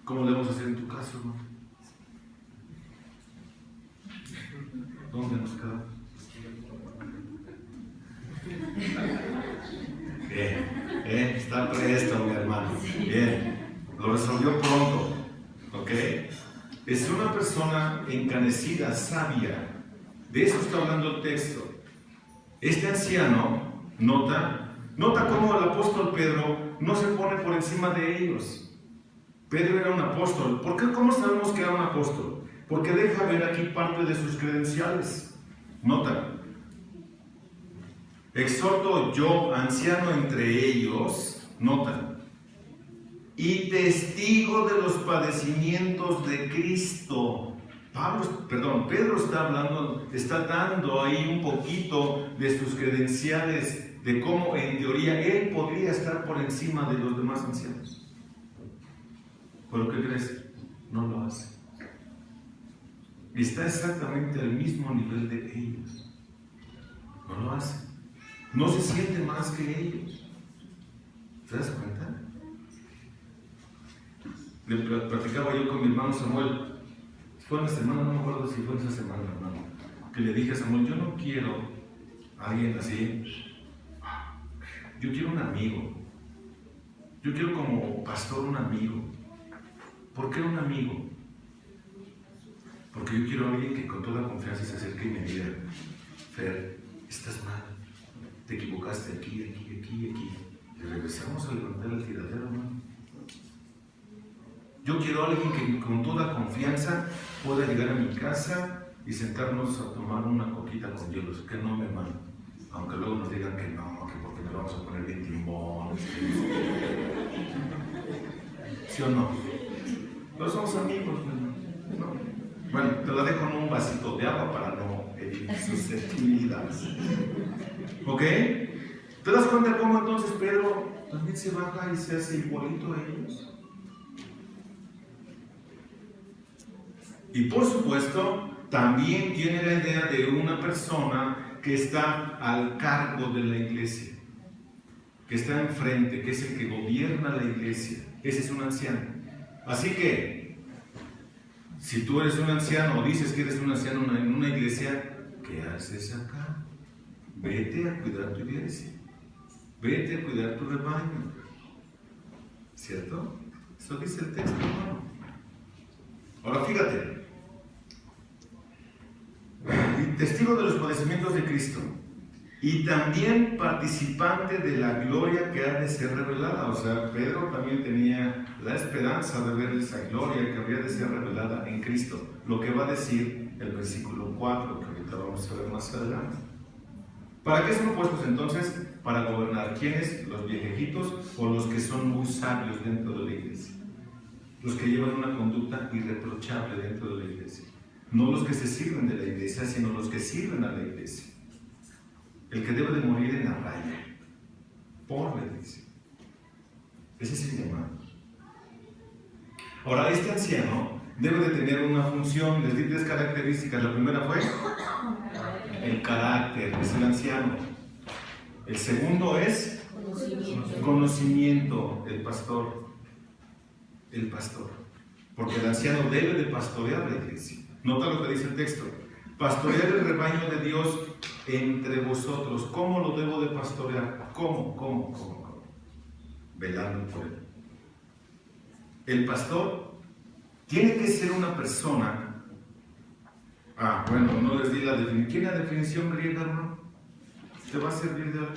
¿Cómo le vamos a hacer en tu caso, hermano? ¿Dónde nos quedamos? Bien, está presto, mi hermano. Bien, lo resolvió pronto. ¿Ok? Es una persona encanecida, sabia. De eso está hablando el texto. Este anciano, nota cómo el apóstol Pedro no se pone por encima de ellos. Pedro era un apóstol. ¿Por qué? ¿Cómo sabemos que era un apóstol? Porque deja ver aquí parte de sus credenciales. Nota. Exhorto yo, anciano entre ellos, nota, y testigo de los padecimientos de Cristo. Pedro está dando ahí un poquito de sus credenciales, de cómo en teoría él podría estar por encima de los demás ancianos. ¿Pero qué crees? No lo hace. Está exactamente al mismo nivel de ellos. No lo hace. No se siente más que ellos. ¿Te das cuenta? Le platicaba yo con mi hermano Samuel. Fue una semana, no me acuerdo si fue esa semana, hermano, que le dije a Samuel, yo no quiero a alguien así. Yo quiero un amigo. Yo quiero como pastor un amigo. ¿Por qué un amigo? Porque yo quiero a alguien que con toda confianza se acerque y me diga, Fer, estás mal, te equivocaste aquí. Y regresamos a levantar el tiradero, hermano. Yo quiero a alguien que con toda confianza pueda llegar a mi casa y sentarnos a tomar una coquita con hielos, que no me mande, aunque luego nos digan que no, que porque nos vamos a poner bien timbones. ¿Sí o no? Pero somos amigos, ¿no? Bueno, te la dejo en un vasito de agua para no herir susceptibilidades. ¿Ok? ¿Te das cuenta cómo entonces Pedro también se baja y se hace igualito a ellos? Y por supuesto, también tiene la idea de una persona que está al cargo de la iglesia, que está enfrente, que es el que gobierna la iglesia. Ese es un anciano. Así que, si tú eres un anciano o dices que eres un anciano en una iglesia, ¿qué haces acá? Vete a cuidar tu iglesia. Vete a cuidar tu rebaño. ¿Cierto? Eso dice el texto, hermano. Ahora fíjate. Testigo de los padecimientos de Cristo y también participante de la gloria que ha de ser revelada. O sea, Pedro también tenía la esperanza de ver esa gloria que habría de ser revelada en Cristo, lo que va a decir el versículo 4, que ahorita vamos a ver más adelante. ¿Para qué son puestos entonces? Para gobernar. ¿Quiénes? Los viejejitos o los que son muy sabios dentro de la iglesia. Los que llevan una conducta irreprochable dentro de la iglesia. No los que se sirven de la iglesia, sino los que sirven a la iglesia. El que debe de morir en la raya por la iglesia. Ese es el llamado. Ahora, este anciano debe de tener una función. Les di 3 características. La primera fue el carácter, es el anciano. El segundo es conocimiento, el pastor. El pastor. Porque el anciano debe de pastorear la iglesia. Nota lo que dice el texto. Pastorear el rebaño de Dios entre vosotros. ¿Cómo lo debo de pastorear? ¿Cómo? Velando por él. El pastor tiene que ser una persona. Bueno, no les di la definición. ¿Quién es la definición griega, hermano? ¿Te va a servir de algo?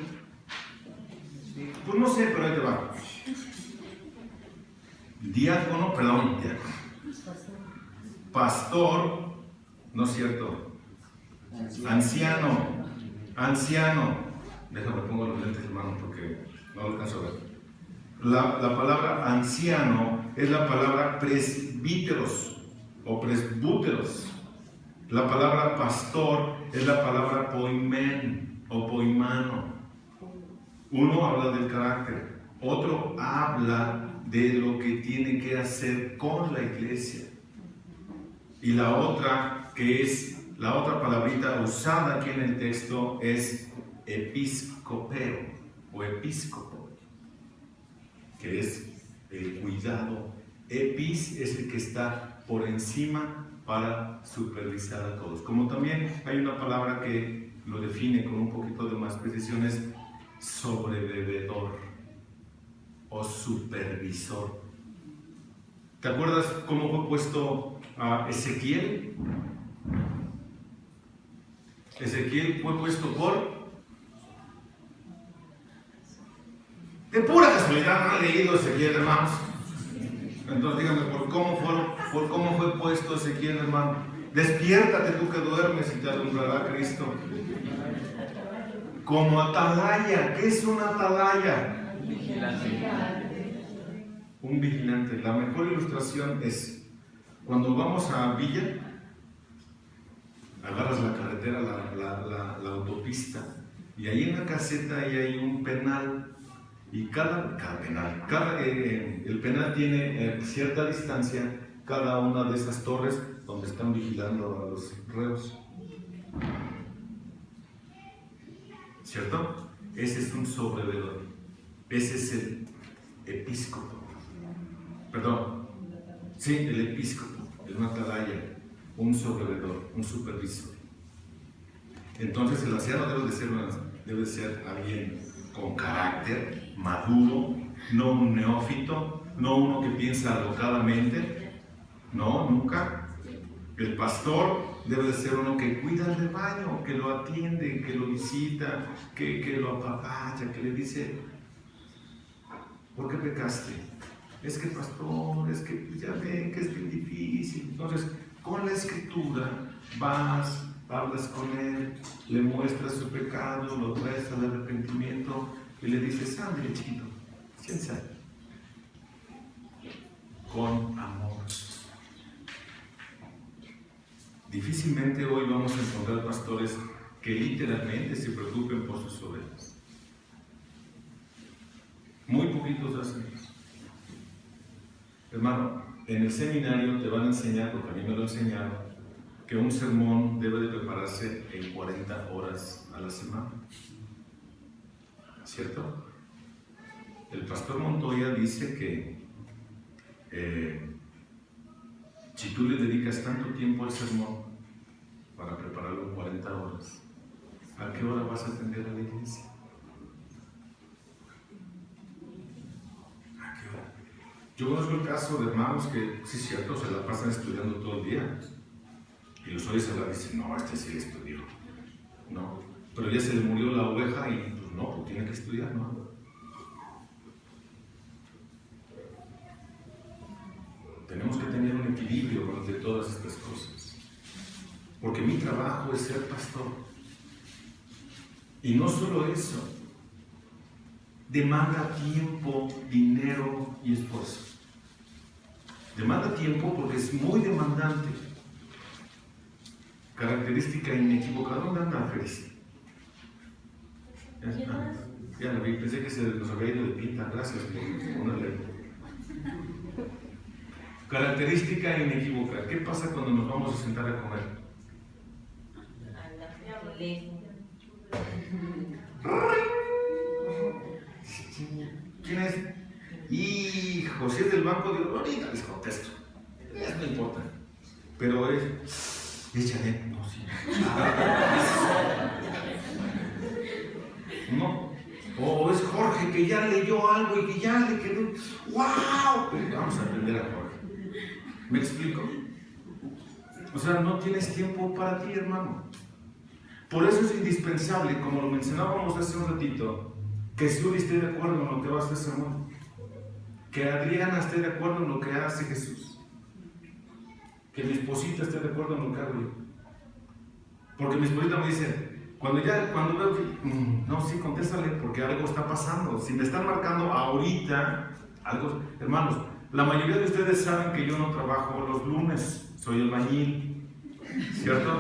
Pues no sé, pero ahí te va. Diácono. Pastor, no es cierto. Anciano. Déjame pongo los lentes, hermano, porque no lo alcanzo a ver. La palabra anciano es la palabra presbíteros o presbúteros. La palabra pastor es la palabra poimen o poimano. Uno habla del carácter, otro habla de lo que tiene que hacer con la iglesia. Y la otra, que es la otra palabrita usada aquí en el texto, es episcopeo o episcopo, que es el cuidado. Epis es el que está por encima para supervisar a todos. Como también hay una palabra que lo define con un poquito de más precisión, es sobreveedor o supervisor. ¿Te acuerdas cómo fue puesto a Ezequiel? Ezequiel fue puesto por... De pura casualidad, ¿no han leído Ezequiel, hermanos? Entonces díganme, ¿por cómo fue puesto Ezequiel, hermano? Despiértate tú que duermes y te alumbrará Cristo. Como atalaya. ¿Qué es una atalaya? Un vigilante. La mejor ilustración es cuando vamos a Villa, agarras la carretera, la autopista, y ahí en la caseta ahí hay un penal. Y el penal tiene cierta distancia, cada una de esas torres donde están vigilando a los reos. ¿Cierto? Ese es un sobreveedor. Ese es el episcopo. Perdón. Sí, el episcopo, el atalaya, un sobreveedor, un supervisor. Entonces el anciano debe ser alguien con carácter, maduro, no un neófito, no uno que piensa alocadamente, no, nunca. El pastor debe de ser uno que cuida el rebaño, que lo atiende, que lo visita, que lo apapacha, que le dice, ¿por qué pecaste? Es que pastor, es que ya ven que es bien difícil. Entonces, con la escritura vas, hablas con él, le muestras su pecado, lo traes al arrepentimiento y le dices, ándale chiquito, siéntate. Con amor. Difícilmente hoy vamos a encontrar pastores que literalmente se preocupen por sus ovejas. Muy poquitos hacen eso. Hermano, en el seminario te van a enseñar, porque a mí me lo enseñaron, que un sermón debe de prepararse en 40 horas a la semana. ¿Cierto? El pastor Montoya dice que si tú le dedicas tanto tiempo al sermón para prepararlo en 40 horas, ¿a qué hora vas a atender a la iglesia? ¿A qué hora? Yo conozco el caso de hermanos que, sí es cierto, se la pasan estudiando todo el día. Y los oyes hablar y dicen, no, este sí estudió. No, pero ya se le murió la oveja y pues no, pues tiene que estudiar, ¿no? Tenemos que tener un equilibrio entre todas estas cosas. Porque mi trabajo es ser pastor. Y no solo eso, demanda tiempo, dinero y esfuerzo. Demanda tiempo porque es muy demandante. Característica inequívoca. ¿Dónde anda Feliz? Ya la vi, pensé que se nos había ido de pinta. Gracias por ponerle. Característica inequívoca. ¿Qué pasa cuando nos vamos a sentar a comer? ¿Quién es? Hijo, si es del banco, digo, ahorita les contesto. No importa. Pero es Janet, no, sí. No. O es Jorge que ya leyó algo y que ya le quedó. ¡Wow! Vamos a aprender a Jorge. ¿Me explico? O sea, no tienes tiempo para ti, hermano. Por eso es indispensable, como lo mencionábamos hace un ratito, que Suri esté de acuerdo en lo que va a hacer Samuel. Que Adriana esté de acuerdo en lo que hace Jesús. Que mi esposita esté de acuerdo en lo que hago yo. Porque mi esposita me dice, cuando veo que, no, sí, contéstale, porque algo está pasando. Si me están marcando ahorita, algo, hermanos, la mayoría de ustedes saben que yo no trabajo los lunes, soy albañil, ¿cierto?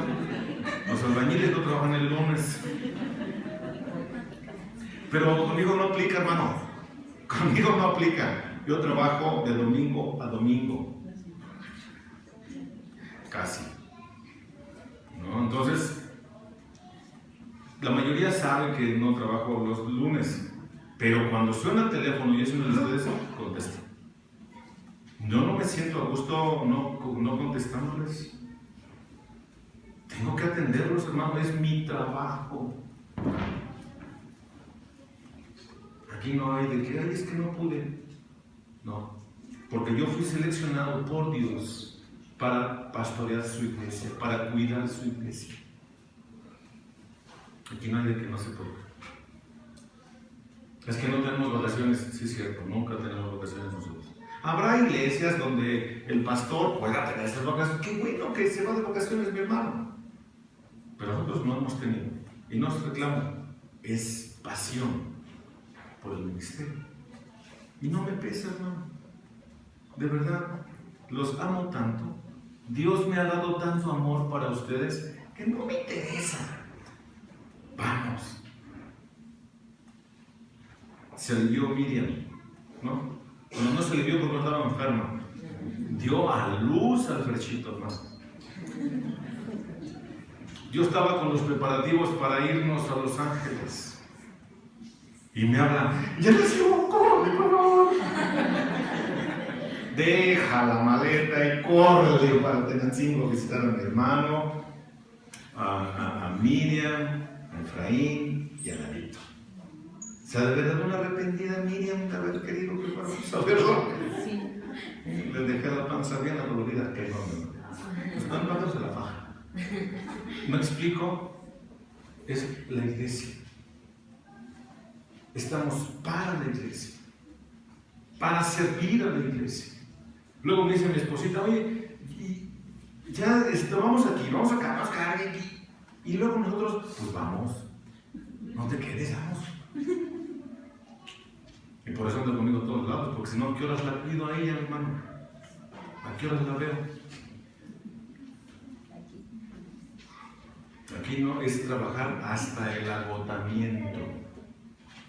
Los albañiles no trabajan el lunes. Pero conmigo no aplica, hermano. Conmigo no aplica. Yo trabajo de domingo a domingo. Casi. ¿No? Entonces, la mayoría sabe que no trabajo los lunes. Pero cuando suena el teléfono y es uno de ustedes, contesto. Yo no me siento a gusto no contestándoles. Tengo que atenderlos, hermano, es mi trabajo. Aquí no hay de que, ay, es que no pude. No, porque yo fui seleccionado por Dios para pastorear su iglesia, para cuidar su iglesia. Aquí no hay de que no se puede. Es que no tenemos vacaciones, sí es cierto, nunca tenemos vacaciones nosotros. Habrá iglesias donde el pastor pueda tener esas vacaciones. Qué bueno que se va de vacaciones, mi hermano. Pero nosotros no hemos tenido. Y no es reclamo, es pasión por el ministerio. Y no me pesa, hermano. De verdad, los amo tanto. Dios me ha dado tanto amor para ustedes que no me interesa. Vamos. Se le dio Miriam, ¿no? Bueno, no se le dio porque no estaba enferma. Dio a luz al Ferchito, hermano. Yo estaba con los preparativos para irnos a Los Ángeles. Y me hablan, ya nació, córrele, por favor. Deja la maleta y córrele para Tenancingo a visitar a mi hermano, a Miriam, a Efraín y a Ladito. ¿Se ha de verdad una arrepentida Miriam de haber querido que fuéramos a verlo? Sí. Les dejé la panza bien adolorida, que no. Están dándose la faja. ¿Me explico? Es la iglesia. Estamos para la iglesia, para servir a la iglesia. Luego me dice mi esposita, oye, ya vamos aquí, vamos acá, vamos acá, aquí. Y luego nosotros, pues vamos, no te quedes, vamos. Y por eso ando conmigo a todos lados, porque si no, ¿a qué horas la cuido a ella, hermano? ¿A qué horas la veo? Aquí no es trabajar hasta el agotamiento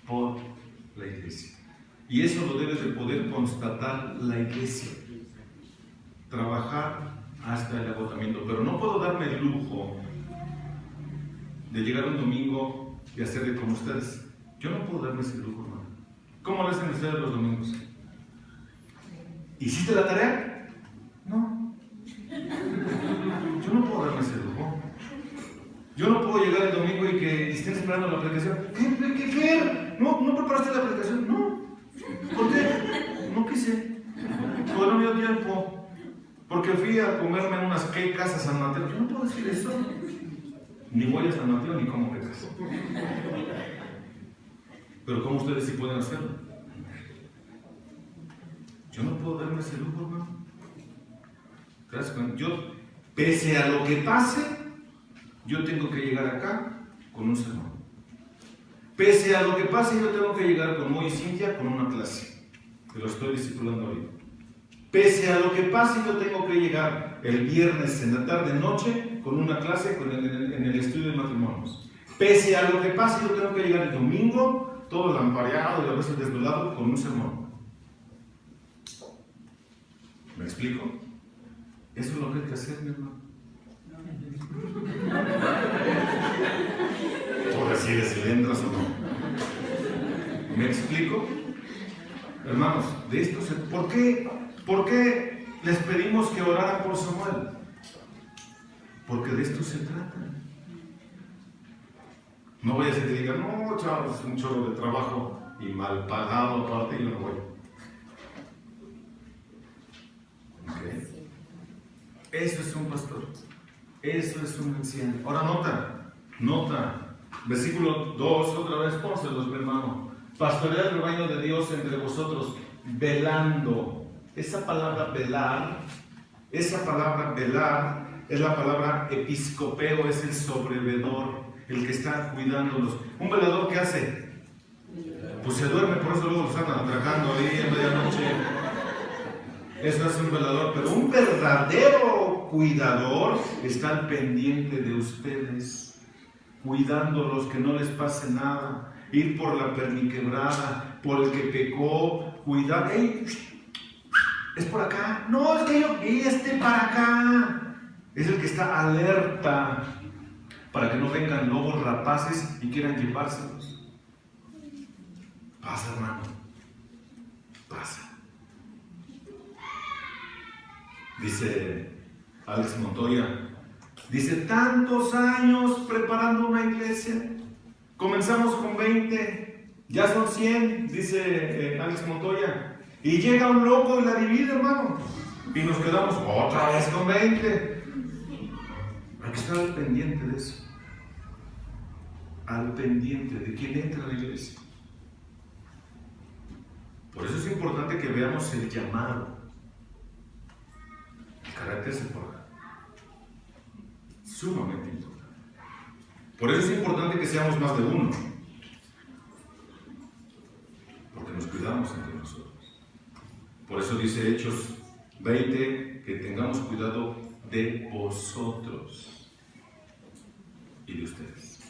por la iglesia. Y eso lo debe de poder constatar la iglesia. Trabajar hasta el agotamiento. Pero no puedo darme el lujo de llegar un domingo y hacerle como ustedes. Yo no puedo darme ese lujo, hermano. ¿Cómo lo hacen ustedes los domingos? ¿Hiciste la tarea? No. Yo no puedo darme ese lujo. Yo no puedo llegar el domingo y que estén esperando la predicación. ¿Qué Fer? ¿No preparaste la predicación? No. ¿Por qué? No quise. Porque no me dio tiempo. Porque fui a comerme unas quecas a San Mateo. Yo no puedo decir eso. Ni voy a San Mateo ni como quecas. Pero ¿cómo ustedes sí pueden hacerlo? Yo no puedo darme ese lujo, hermano. ¿Te das cuenta? Yo, pese a lo que pase, yo tengo que llegar acá con un sermón. Pese a lo que pase, yo tengo que llegar con Moy y Cintia con una clase, que lo estoy discipulando ahorita. Pese a lo que pase, yo tengo que llegar el viernes en la tarde, noche, con una clase en el estudio de matrimonios. Pese a lo que pase, yo tengo que llegar el domingo, todo lampareado y a veces desvelado, con un sermón. ¿Me explico? Eso es lo que hay que hacer, mi hermano. Por decir si le entras o no. ¿Me explico? Hermanos, de esto se... ¿Por qué les pedimos que oraran por Samuel? Porque de esto se trata. No voy a decir que digan, no, chavos, es un chorro de trabajo y mal pagado aparte, yo no voy. ¿Okay? Eso es un pastor. Eso es un anciano. Ahora nota. Versículo 2, otra vez, pónselos, mi hermano. Pastorear el rebaño de Dios entre vosotros, velando. Esa palabra velar es la palabra episcopeo, es el sobrevedor, el que está cuidándolos. ¿Un velador qué hace? Pues se duerme, por eso luego los andan atracando ahí en medianoche. Eso es un velador, pero un verdadero cuidador está al pendiente de ustedes, cuidándolos, que no les pase nada, ir por la perniquebrada, por el que pecó, cuidar. ¡Ey! Es por acá. No, es que yo vi para acá. Es el que está alerta para que no vengan lobos rapaces y quieran llevárselos. Pasa, hermano. Pasa. Dice Alex Montoya, dice, tantos años preparando una iglesia, comenzamos con 20, ya son 100, dice Alex Montoya, y llega un loco y la divide, hermano, y nos quedamos otra vez con 20. Hay que estar al pendiente de eso, al pendiente de quién entra a la iglesia. Por eso es importante que veamos el llamado. El carácter se forja. Sumamente importante. Por eso es importante que seamos más de uno. Porque nos cuidamos entre nosotros. Por eso dice Hechos 20, que tengamos cuidado de vosotros y de ustedes.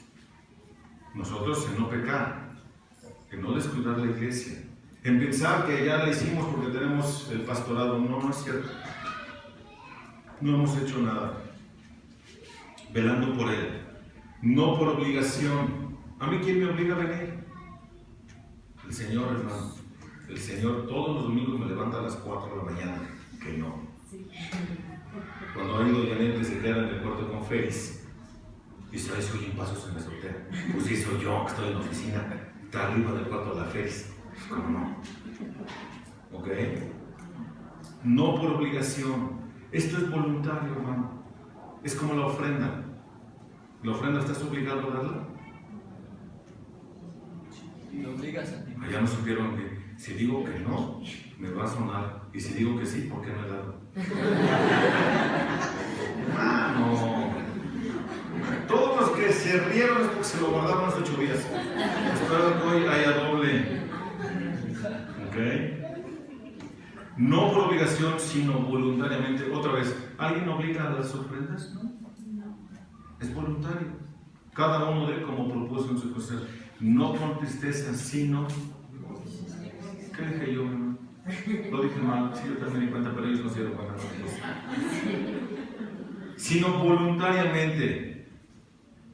Nosotros en no pecar, en no descuidar la iglesia, en pensar que ya la hicimos porque tenemos el pastorado. No es cierto. No hemos hecho nada. Velando por él, no por obligación. ¿A mí quién me obliga a venir? El Señor, hermano. El Señor todos los domingos me levanta a las 4 de la mañana. Que no. Cuando ha ido Janet que se queda en el cuarto con Félix, dice, ay, se oyen pasos en la azotea. Pues sí, soy yo que estoy en la oficina, está arriba del cuarto de la Félix. ¿Cómo no? ¿Ok? No por obligación. Esto es voluntario, hermano. Es como la ofrenda. ¿La ofrenda estás obligado a darla? Lo obligas a ti. Allá no supieron que si digo que no, me va a sonar. Y si digo que sí, ¿por qué no he dado? Hermano. Todos los que se rieron es porque se lo guardaron hace 8 días. Espero que hoy haya doble. ¿Ok? No por obligación, sino voluntariamente. Otra vez, ¿alguien obliga a las ofrendas? No. Es voluntario. Cada uno de como propuso en su corazón. No con tristeza, sino... ¿Qué dije yo, hermano? Lo dije mal, sí, yo también me di cuenta, pero ellos no se dieron cuenta. Sino voluntariamente.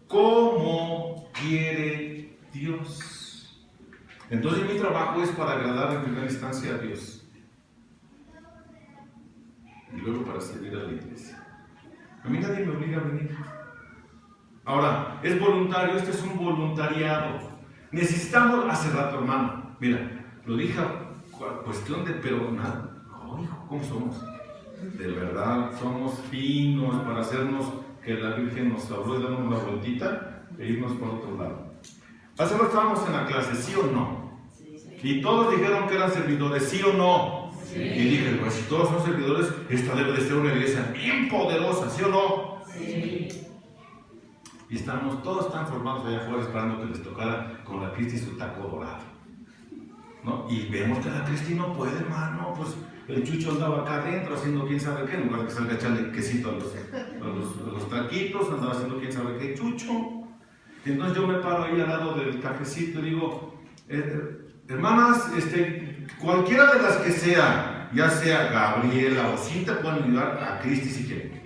Como quiere Dios. Entonces mi trabajo es para agradar en primera instancia a Dios. Y luego para servir a la iglesia. A mí nadie me obliga a venir. Ahora, es voluntario, esto es un voluntariado. Necesitamos, hace rato, hermano, mira, lo dije a cuestión de, pero nada, oh, hijo, ¿cómo somos? De verdad, somos finos para hacernos que la Virgen nos habló y darnos una vueltita e irnos por otro lado. Hace rato estábamos en la clase, ¿sí o no? Y todos dijeron que eran servidores, ¿sí o no? Sí. Y dije, pues si todos son servidores, esta debe de ser una iglesia bien poderosa, ¿sí o no? Sí. Y todos están formados allá afuera esperando que les tocara con la Cristi su taco dorado, ¿no? Y vemos que la Cristi no puede, hermano, pues el Chucho andaba acá adentro haciendo quién sabe qué, en lugar de que salga a echarle quesito a los taquitos, andaba haciendo quién sabe qué, Chucho. Y entonces yo me paro ahí al lado del cafecito y digo, hermanas, cualquiera de las que sea, ya sea Gabriela o Cinta, pueden ayudar a Cristi si quieren.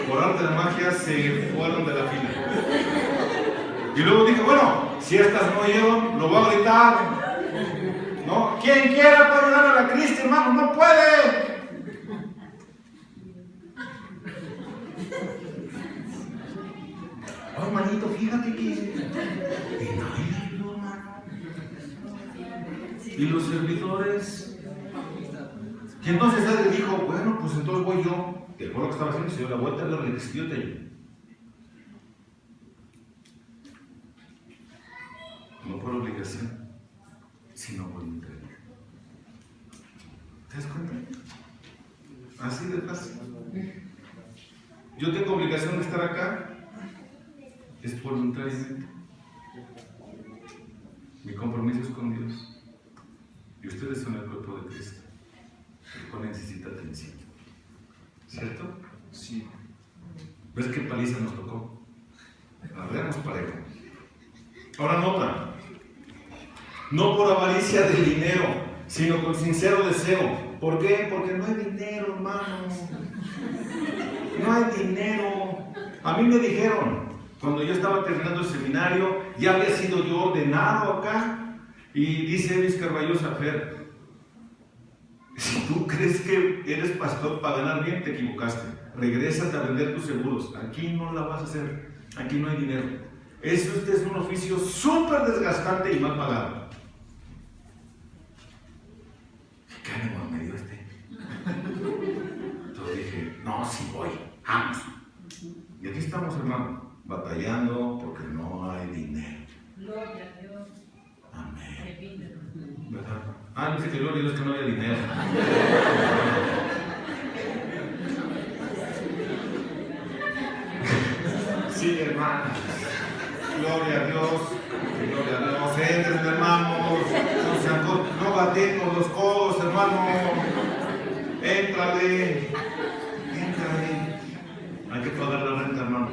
Por arte de magia se fueron de la fila. Y luego dije, bueno, si estas no llevan, lo voy a gritar, ¿no? Quien quiera puede ayudar a la Cristi, hermano, no puede. Oh, hermanito, fíjate que... Y nadie le ayudó, hermano. Y los servidores... Y entonces él dijo, bueno, pues entonces voy yo. Dejó lo que estaba haciendo y se dio la vuelta, le dije, yo te ayudo. No por obligación, sino voluntario. ¿Te das cuenta? Así de fácil. Yo tengo obligación de estar acá, es voluntariamente. Mi compromiso es con Dios. Y ustedes son el cuerpo de Cristo, el cual necesita atención. ¿Cierto? Sí. ¿Ves qué paliza nos tocó? Hablemos parejo. Ahora nota. No por avaricia del dinero, sino con sincero deseo. ¿Por qué? Porque no hay dinero, hermano. No hay dinero. A mí me dijeron, cuando yo estaba terminando el seminario, ya había sido yo ordenado acá, y dice Luis Carballosa, Fer, si tú crees que eres pastor para ganar bien, te equivocaste. Regrésate a vender tus seguros. Aquí no la vas a hacer. Aquí no hay dinero. Este es un oficio súper desgastante y mal pagado. ¿Qué ánimo me dio este? Entonces dije, no, sí voy, vamos. Y aquí estamos, hermano, batallando porque no hay dinero. Gloria a Dios. Amén. ¿Verdad? Ah, dice que gloria a Dios que no había dinero. Sí, hermanos. Gloria a Dios. Gloria a Dios. Entren, hermanos. No baten con los codos, hermano. Éntrale. Hay que pagar la renta, hermano.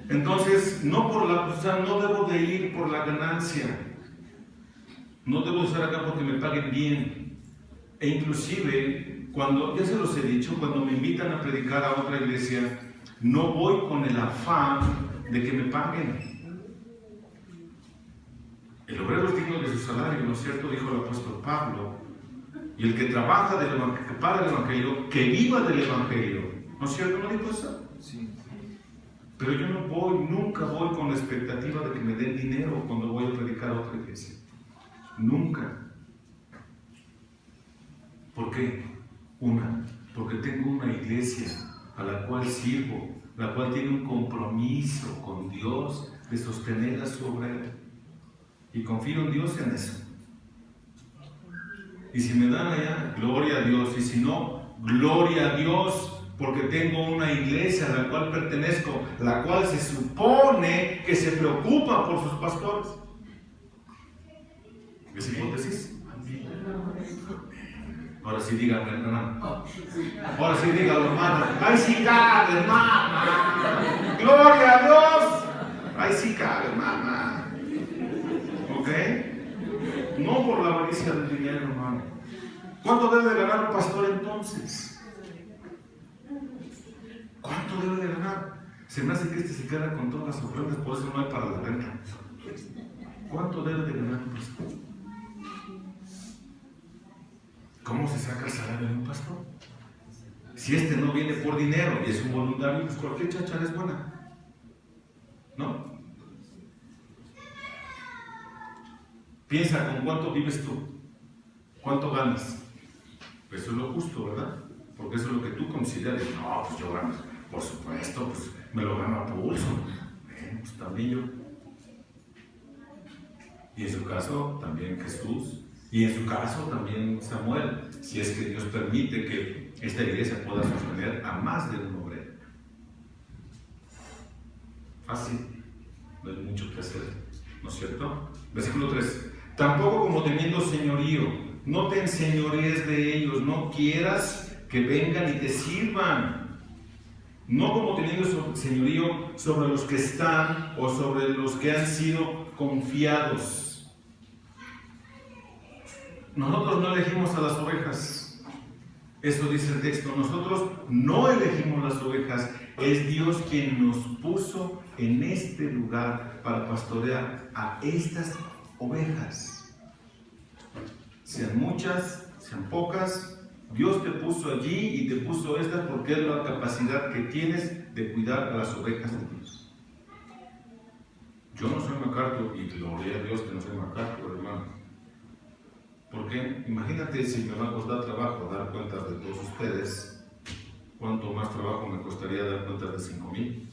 Entonces, no debo de ir por la ganancia. No debo estar acá porque me paguen bien. E inclusive, ya se los he dicho, cuando me invitan a predicar a otra iglesia, no voy con el afán de que me paguen. El obrero es digno de su salario, ¿no es cierto? Dijo el apóstol Pablo. Y el que trabaja para el Evangelio, que viva del Evangelio. ¿No es cierto? ¿No dijo eso? Sí. Pero yo nunca voy con la expectativa de que me den dinero cuando voy a predicar a otra iglesia. Nunca. ¿Por qué? Porque tengo una iglesia a la cual sirvo, la cual tiene un compromiso con Dios de sostener a su obrero. Y confío en Dios en eso. Y si me dan allá, gloria a Dios. Y si no, gloria a Dios, porque tengo una iglesia a la cual pertenezco, la cual se supone que se preocupa por sus pastores. ¿Es hipótesis? Ahora sí dígame, hermano. Ahora sí dígalo, hermano. ¡Ay, sí cabe, hermana! ¡Gloria a Dios! ¡Ay, sí cabe, hermana! ¿Ok? No por la avaricia del dinero, hermano. ¿Cuánto debe de ganar un pastor entonces? ¿Cuánto debe de ganar? Se me hace que se queda con todas las ofrendas, por eso no hay para la renta. ¿Cuánto debe de ganar un pastor? ¿Cómo se saca el salario de un pastor? Si no viene por dinero y es un voluntario, pues cualquier cháchara es buena. ¿No? Piensa con cuánto vives tú. ¿Cuánto ganas? Pues eso es lo justo, ¿verdad? Porque eso es lo que tú consideras. No, pues yo gano. Por supuesto, pues me lo gano a pulso. Pues también yo. Y en su caso, también Jesús. Y en su caso también Samuel, si es que Dios permite que esta iglesia pueda sostener a más de un obrero. Fácil, no hay mucho que hacer, ¿no es cierto? Versículo 3. Tampoco como teniendo señorío, no te enseñorees de ellos, no quieras que vengan y te sirvan. No como teniendo señorío sobre los que están o sobre los que han sido confiados. Nosotros no elegimos a las ovejas. Eso dice el texto. Nosotros no elegimos las ovejas. Es Dios quien nos puso en este lugar para pastorear a estas ovejas. Sean muchas, sean pocas, Dios te puso allí y te puso estas porque es la capacidad que tienes de cuidar a las ovejas de Dios. Yo no soy MacArthur y gloria a Dios que no soy MacArthur, hermano. Porque imagínate si me va a costar trabajo dar cuentas de todos ustedes, ¿cuánto más trabajo me costaría dar cuentas de 5,000?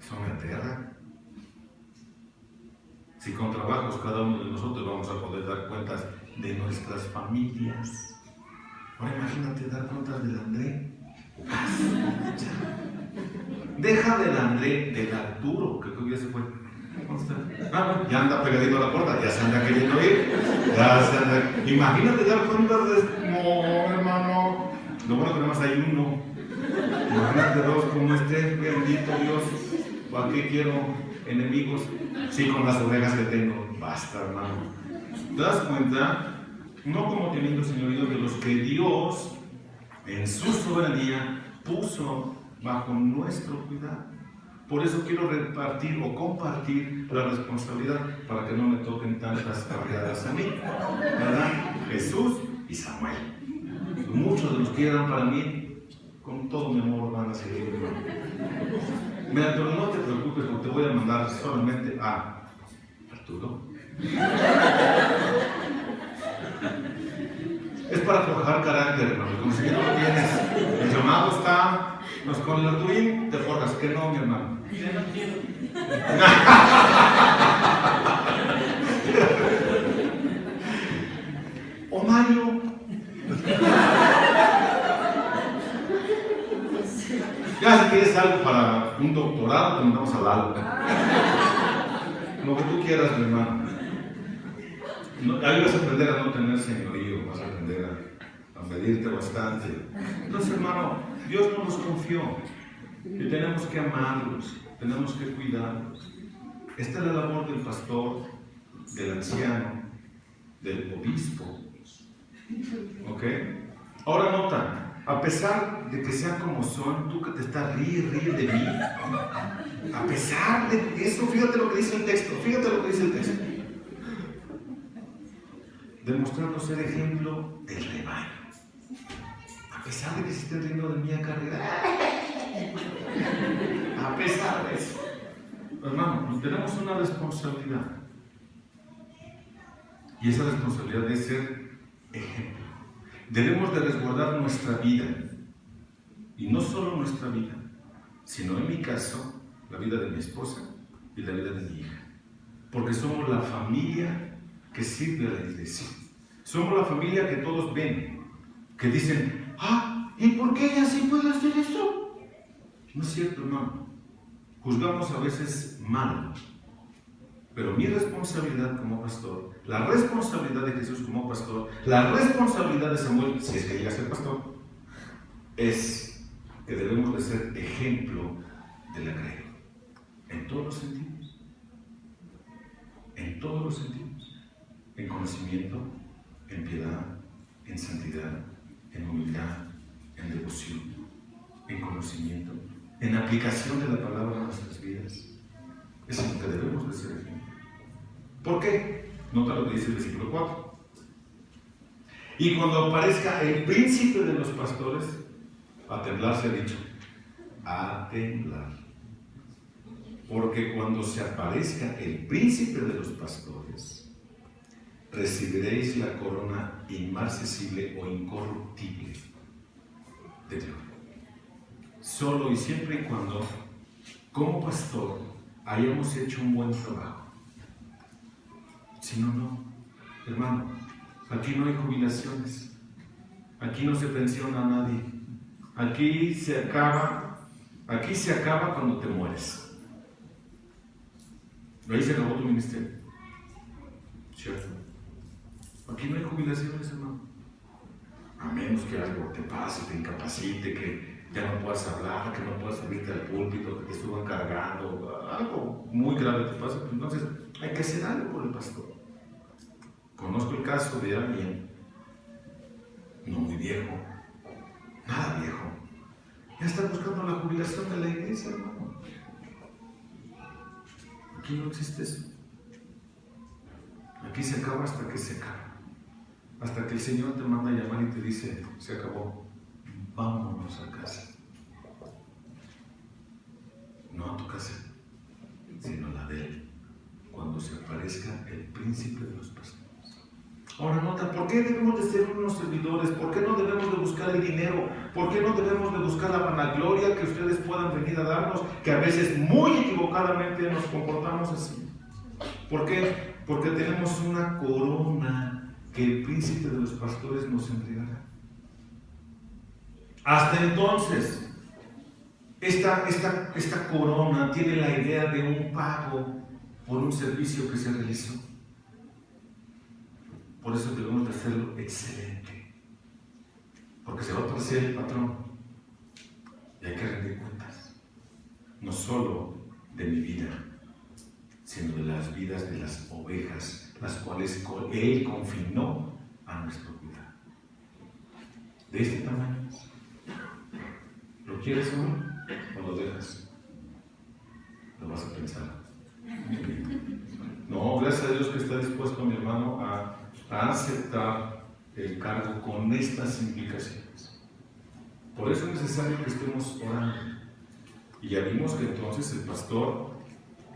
Eso me aterra. Si con trabajos cada uno de nosotros vamos a poder dar cuentas de nuestras familias. Ahora imagínate dar cuentas del André. Deja del André, del Arturo, que creo que ya se fue. ¿Dónde está? Bueno, ya anda pegadito a la puerta, ya se anda queriendo ir. Ya se anda. Imagínate dar cuentas de. No, hermano. Lo bueno que nada más hay uno. Imagínate dos como este, bendito Dios. ¿Para qué quiero enemigos? Sí, con las ovejas que tengo. Basta, hermano. ¿Te das cuenta? No como teniendo señorío de los que Dios, en su soberanía, puso bajo nuestro cuidado. Por eso quiero repartir o compartir la responsabilidad para que no me toquen tantas carreadas a mí, ¿verdad? Jesús y Samuel. Muchos de los que eran para mí, con todo mi amor van a seguir. Mira, pero no te preocupes porque te voy a mandar solamente a Arturo. Es para forjar carácter, hermano. Como si no lo tienes. El llamado está, pues con el Arturín te forjas. Que no, mi hermano. Yo no quiero. O Mario. Ya si quieres algo para un doctorado, te mandamos a Lalo. Lo que tú quieras, mi hermano. Ahí vas a aprender a no tener señorío, vas a aprender a medirte bastante. Entonces, hermano, Dios no nos confió y tenemos que amarlos, tenemos que cuidarlos. Esta es la labor del pastor, del anciano, del obispo. ¿Ok? Ahora nota, a pesar de que sean como son, tú que te estás ríe de mí, a pesar de eso, fíjate lo que dice el texto, demostrando ser ejemplo del rebaño. A pesar de que se estén riendo de mí acá arriba, a pesar de eso, hermano, tenemos una responsabilidad. Y esa responsabilidad es ser ejemplo. Debemos de resguardar nuestra vida. Y no solo nuestra vida, sino en mi caso, la vida de mi esposa y la vida de mi hija. Porque somos la familia que sirve a la iglesia. Somos la familia que todos ven, que dicen, ¿y por qué ella sí puede hacer eso? No es cierto, hermano. Juzgamos a veces mal. Pero mi responsabilidad como pastor, la responsabilidad de Jesús como pastor, la responsabilidad de Samuel, si es que llega a ser pastor, es que debemos de ser ejemplo de la grey. En todos los sentidos. En todos los sentidos. En conocimiento, en piedad, en santidad, en humildad, en devoción, en conocimiento, en aplicación de la palabra a nuestras vidas. Es en lo que debemos de ser ejemplo. ¿Por qué? Nota lo que dice el versículo 4. Y cuando aparezca el príncipe de los pastores, a temblar se ha dicho, a temblar. Porque cuando se aparezca el príncipe de los pastores, recibiréis la corona inmarcesible o incorruptible de Dios. Solo y siempre y cuando, como pastor, hayamos hecho un buen trabajo. Si no, no. Hermano, aquí no hay jubilaciones. Aquí no se pensiona a nadie. Aquí se acaba cuando te mueres. Ahí se acabó tu ministerio. ¿Cierto? Aquí no hay jubilaciones, hermano. A menos que algo te pase, te incapacite, que ya no puedas hablar, que no puedas subirte al púlpito, que te suban cargando, algo muy grave te pasa, pues entonces hay que hacer algo por el pastor. Conozco el caso de alguien, no muy viejo, nada viejo, ya está buscando la jubilación de la iglesia, hermano. Aquí no existe eso. Aquí se acaba hasta que se acaba. Hasta que el Señor te manda a llamar y te dice, se acabó, vámonos a casa. No a tu casa, sino a la de Él, cuando se aparezca el príncipe de los pastores. Ahora nota, ¿por qué debemos de ser unos servidores? ¿Por qué no debemos de buscar el dinero? ¿Por qué no debemos de buscar la vanagloria que ustedes puedan venir a darnos? Que a veces muy equivocadamente nos comportamos así. ¿Por qué? Porque tenemos una corona que el príncipe de los pastores nos entregará. Hasta entonces, esta corona tiene la idea de un pago por un servicio que se realizó. Por eso debemos de hacerlo excelente, porque se va a aparecer el patrón y hay que rendir cuentas, no solo de mi vida, sino de las vidas de las ovejas, las cuales Él confinó a nuestro cuidado. De este tamaño. ¿Lo quieres o lo dejas? Lo vas a pensar. No, gracias a Dios que está dispuesto mi hermano a aceptar el cargo con estas implicaciones. Por eso es necesario que estemos orando. Y ya vimos que entonces el pastor,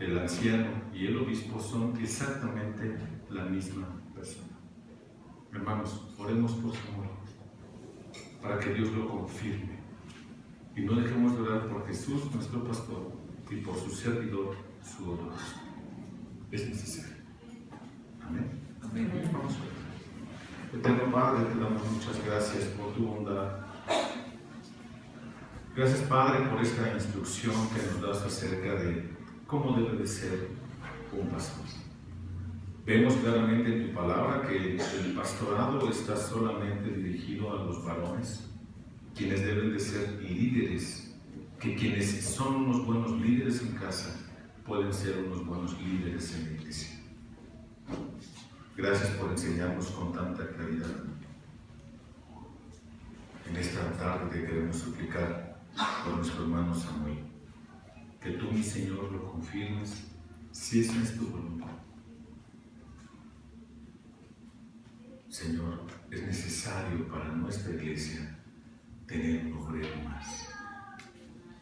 el anciano y el obispo son exactamente la misma persona. Hermanos, oremos por su amor, para que Dios lo confirme. Y no dejemos de orar por Jesús, nuestro pastor, y por su servidor, su obispo. Es necesario. Amén. Amén. Vamos a orar. Eterno Padre, te damos muchas gracias por tu bondad. Gracias, Padre, por esta instrucción que nos das acerca de cómo debe de ser un pastor. Vemos claramente en tu palabra que el pastorado está solamente dirigido a los varones, quienes deben de ser líderes, que quienes son unos buenos líderes en casa pueden ser unos buenos líderes en la iglesia. Gracias por enseñarnos con tanta claridad. En esta tarde te queremos suplicar por nuestro hermano Samuel, que tú, mi Señor, lo confirmes si esa es tu voluntad. Señor, es necesario para nuestra iglesia tener un obrero más.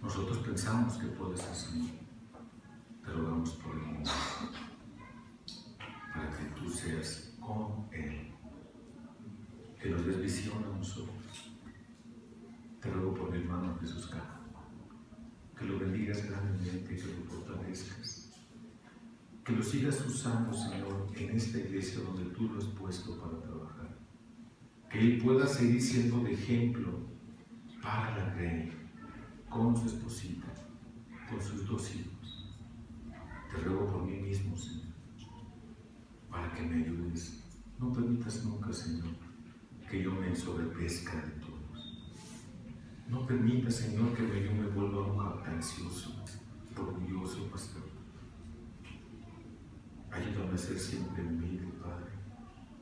Nosotros pensamos que puedes hacerlo. Te rogamos por el mundo, para que tú seas con Él, que nos des visión a nosotros. Te ruego por mi hermano Jesús Cano, que lo bendigas grandemente, que lo fortalezcas, que lo sigas usando, Señor, en esta iglesia donde tú lo has puesto para trabajar, que Él pueda seguir siendo de ejemplo para la Grey, con su esposita, con sus 2 hijos. Te ruego por mí mismo, Señor, para que me ayudes. No permitas nunca, Señor, que yo me sobrepesca de todos. No permitas, Señor, que yo me vuelva un jactancioso, orgulloso pastor. Ayúdame a ser siempre humilde, Padre,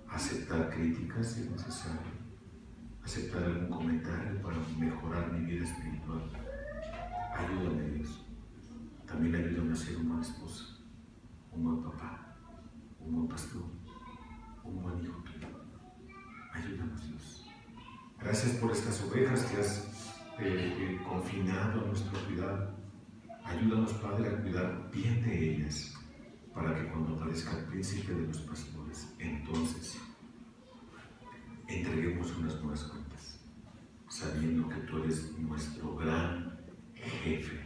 a aceptar críticas si es necesario, aceptar algún comentario para mejorar mi vida espiritual. Ayúdame, Dios. También ayúdame a ser una buena esposa, un buen papá, un buen pastor, un buen hijo tuyo. Ayúdanos, Dios. Gracias por estas ovejas que has confinado a nuestro cuidado. Ayúdanos, Padre, a cuidar bien de ellas, para que cuando aparezca el príncipe de los pastores, entonces entreguemos unas buenas cuentas, sabiendo que tú eres nuestro gran jefe,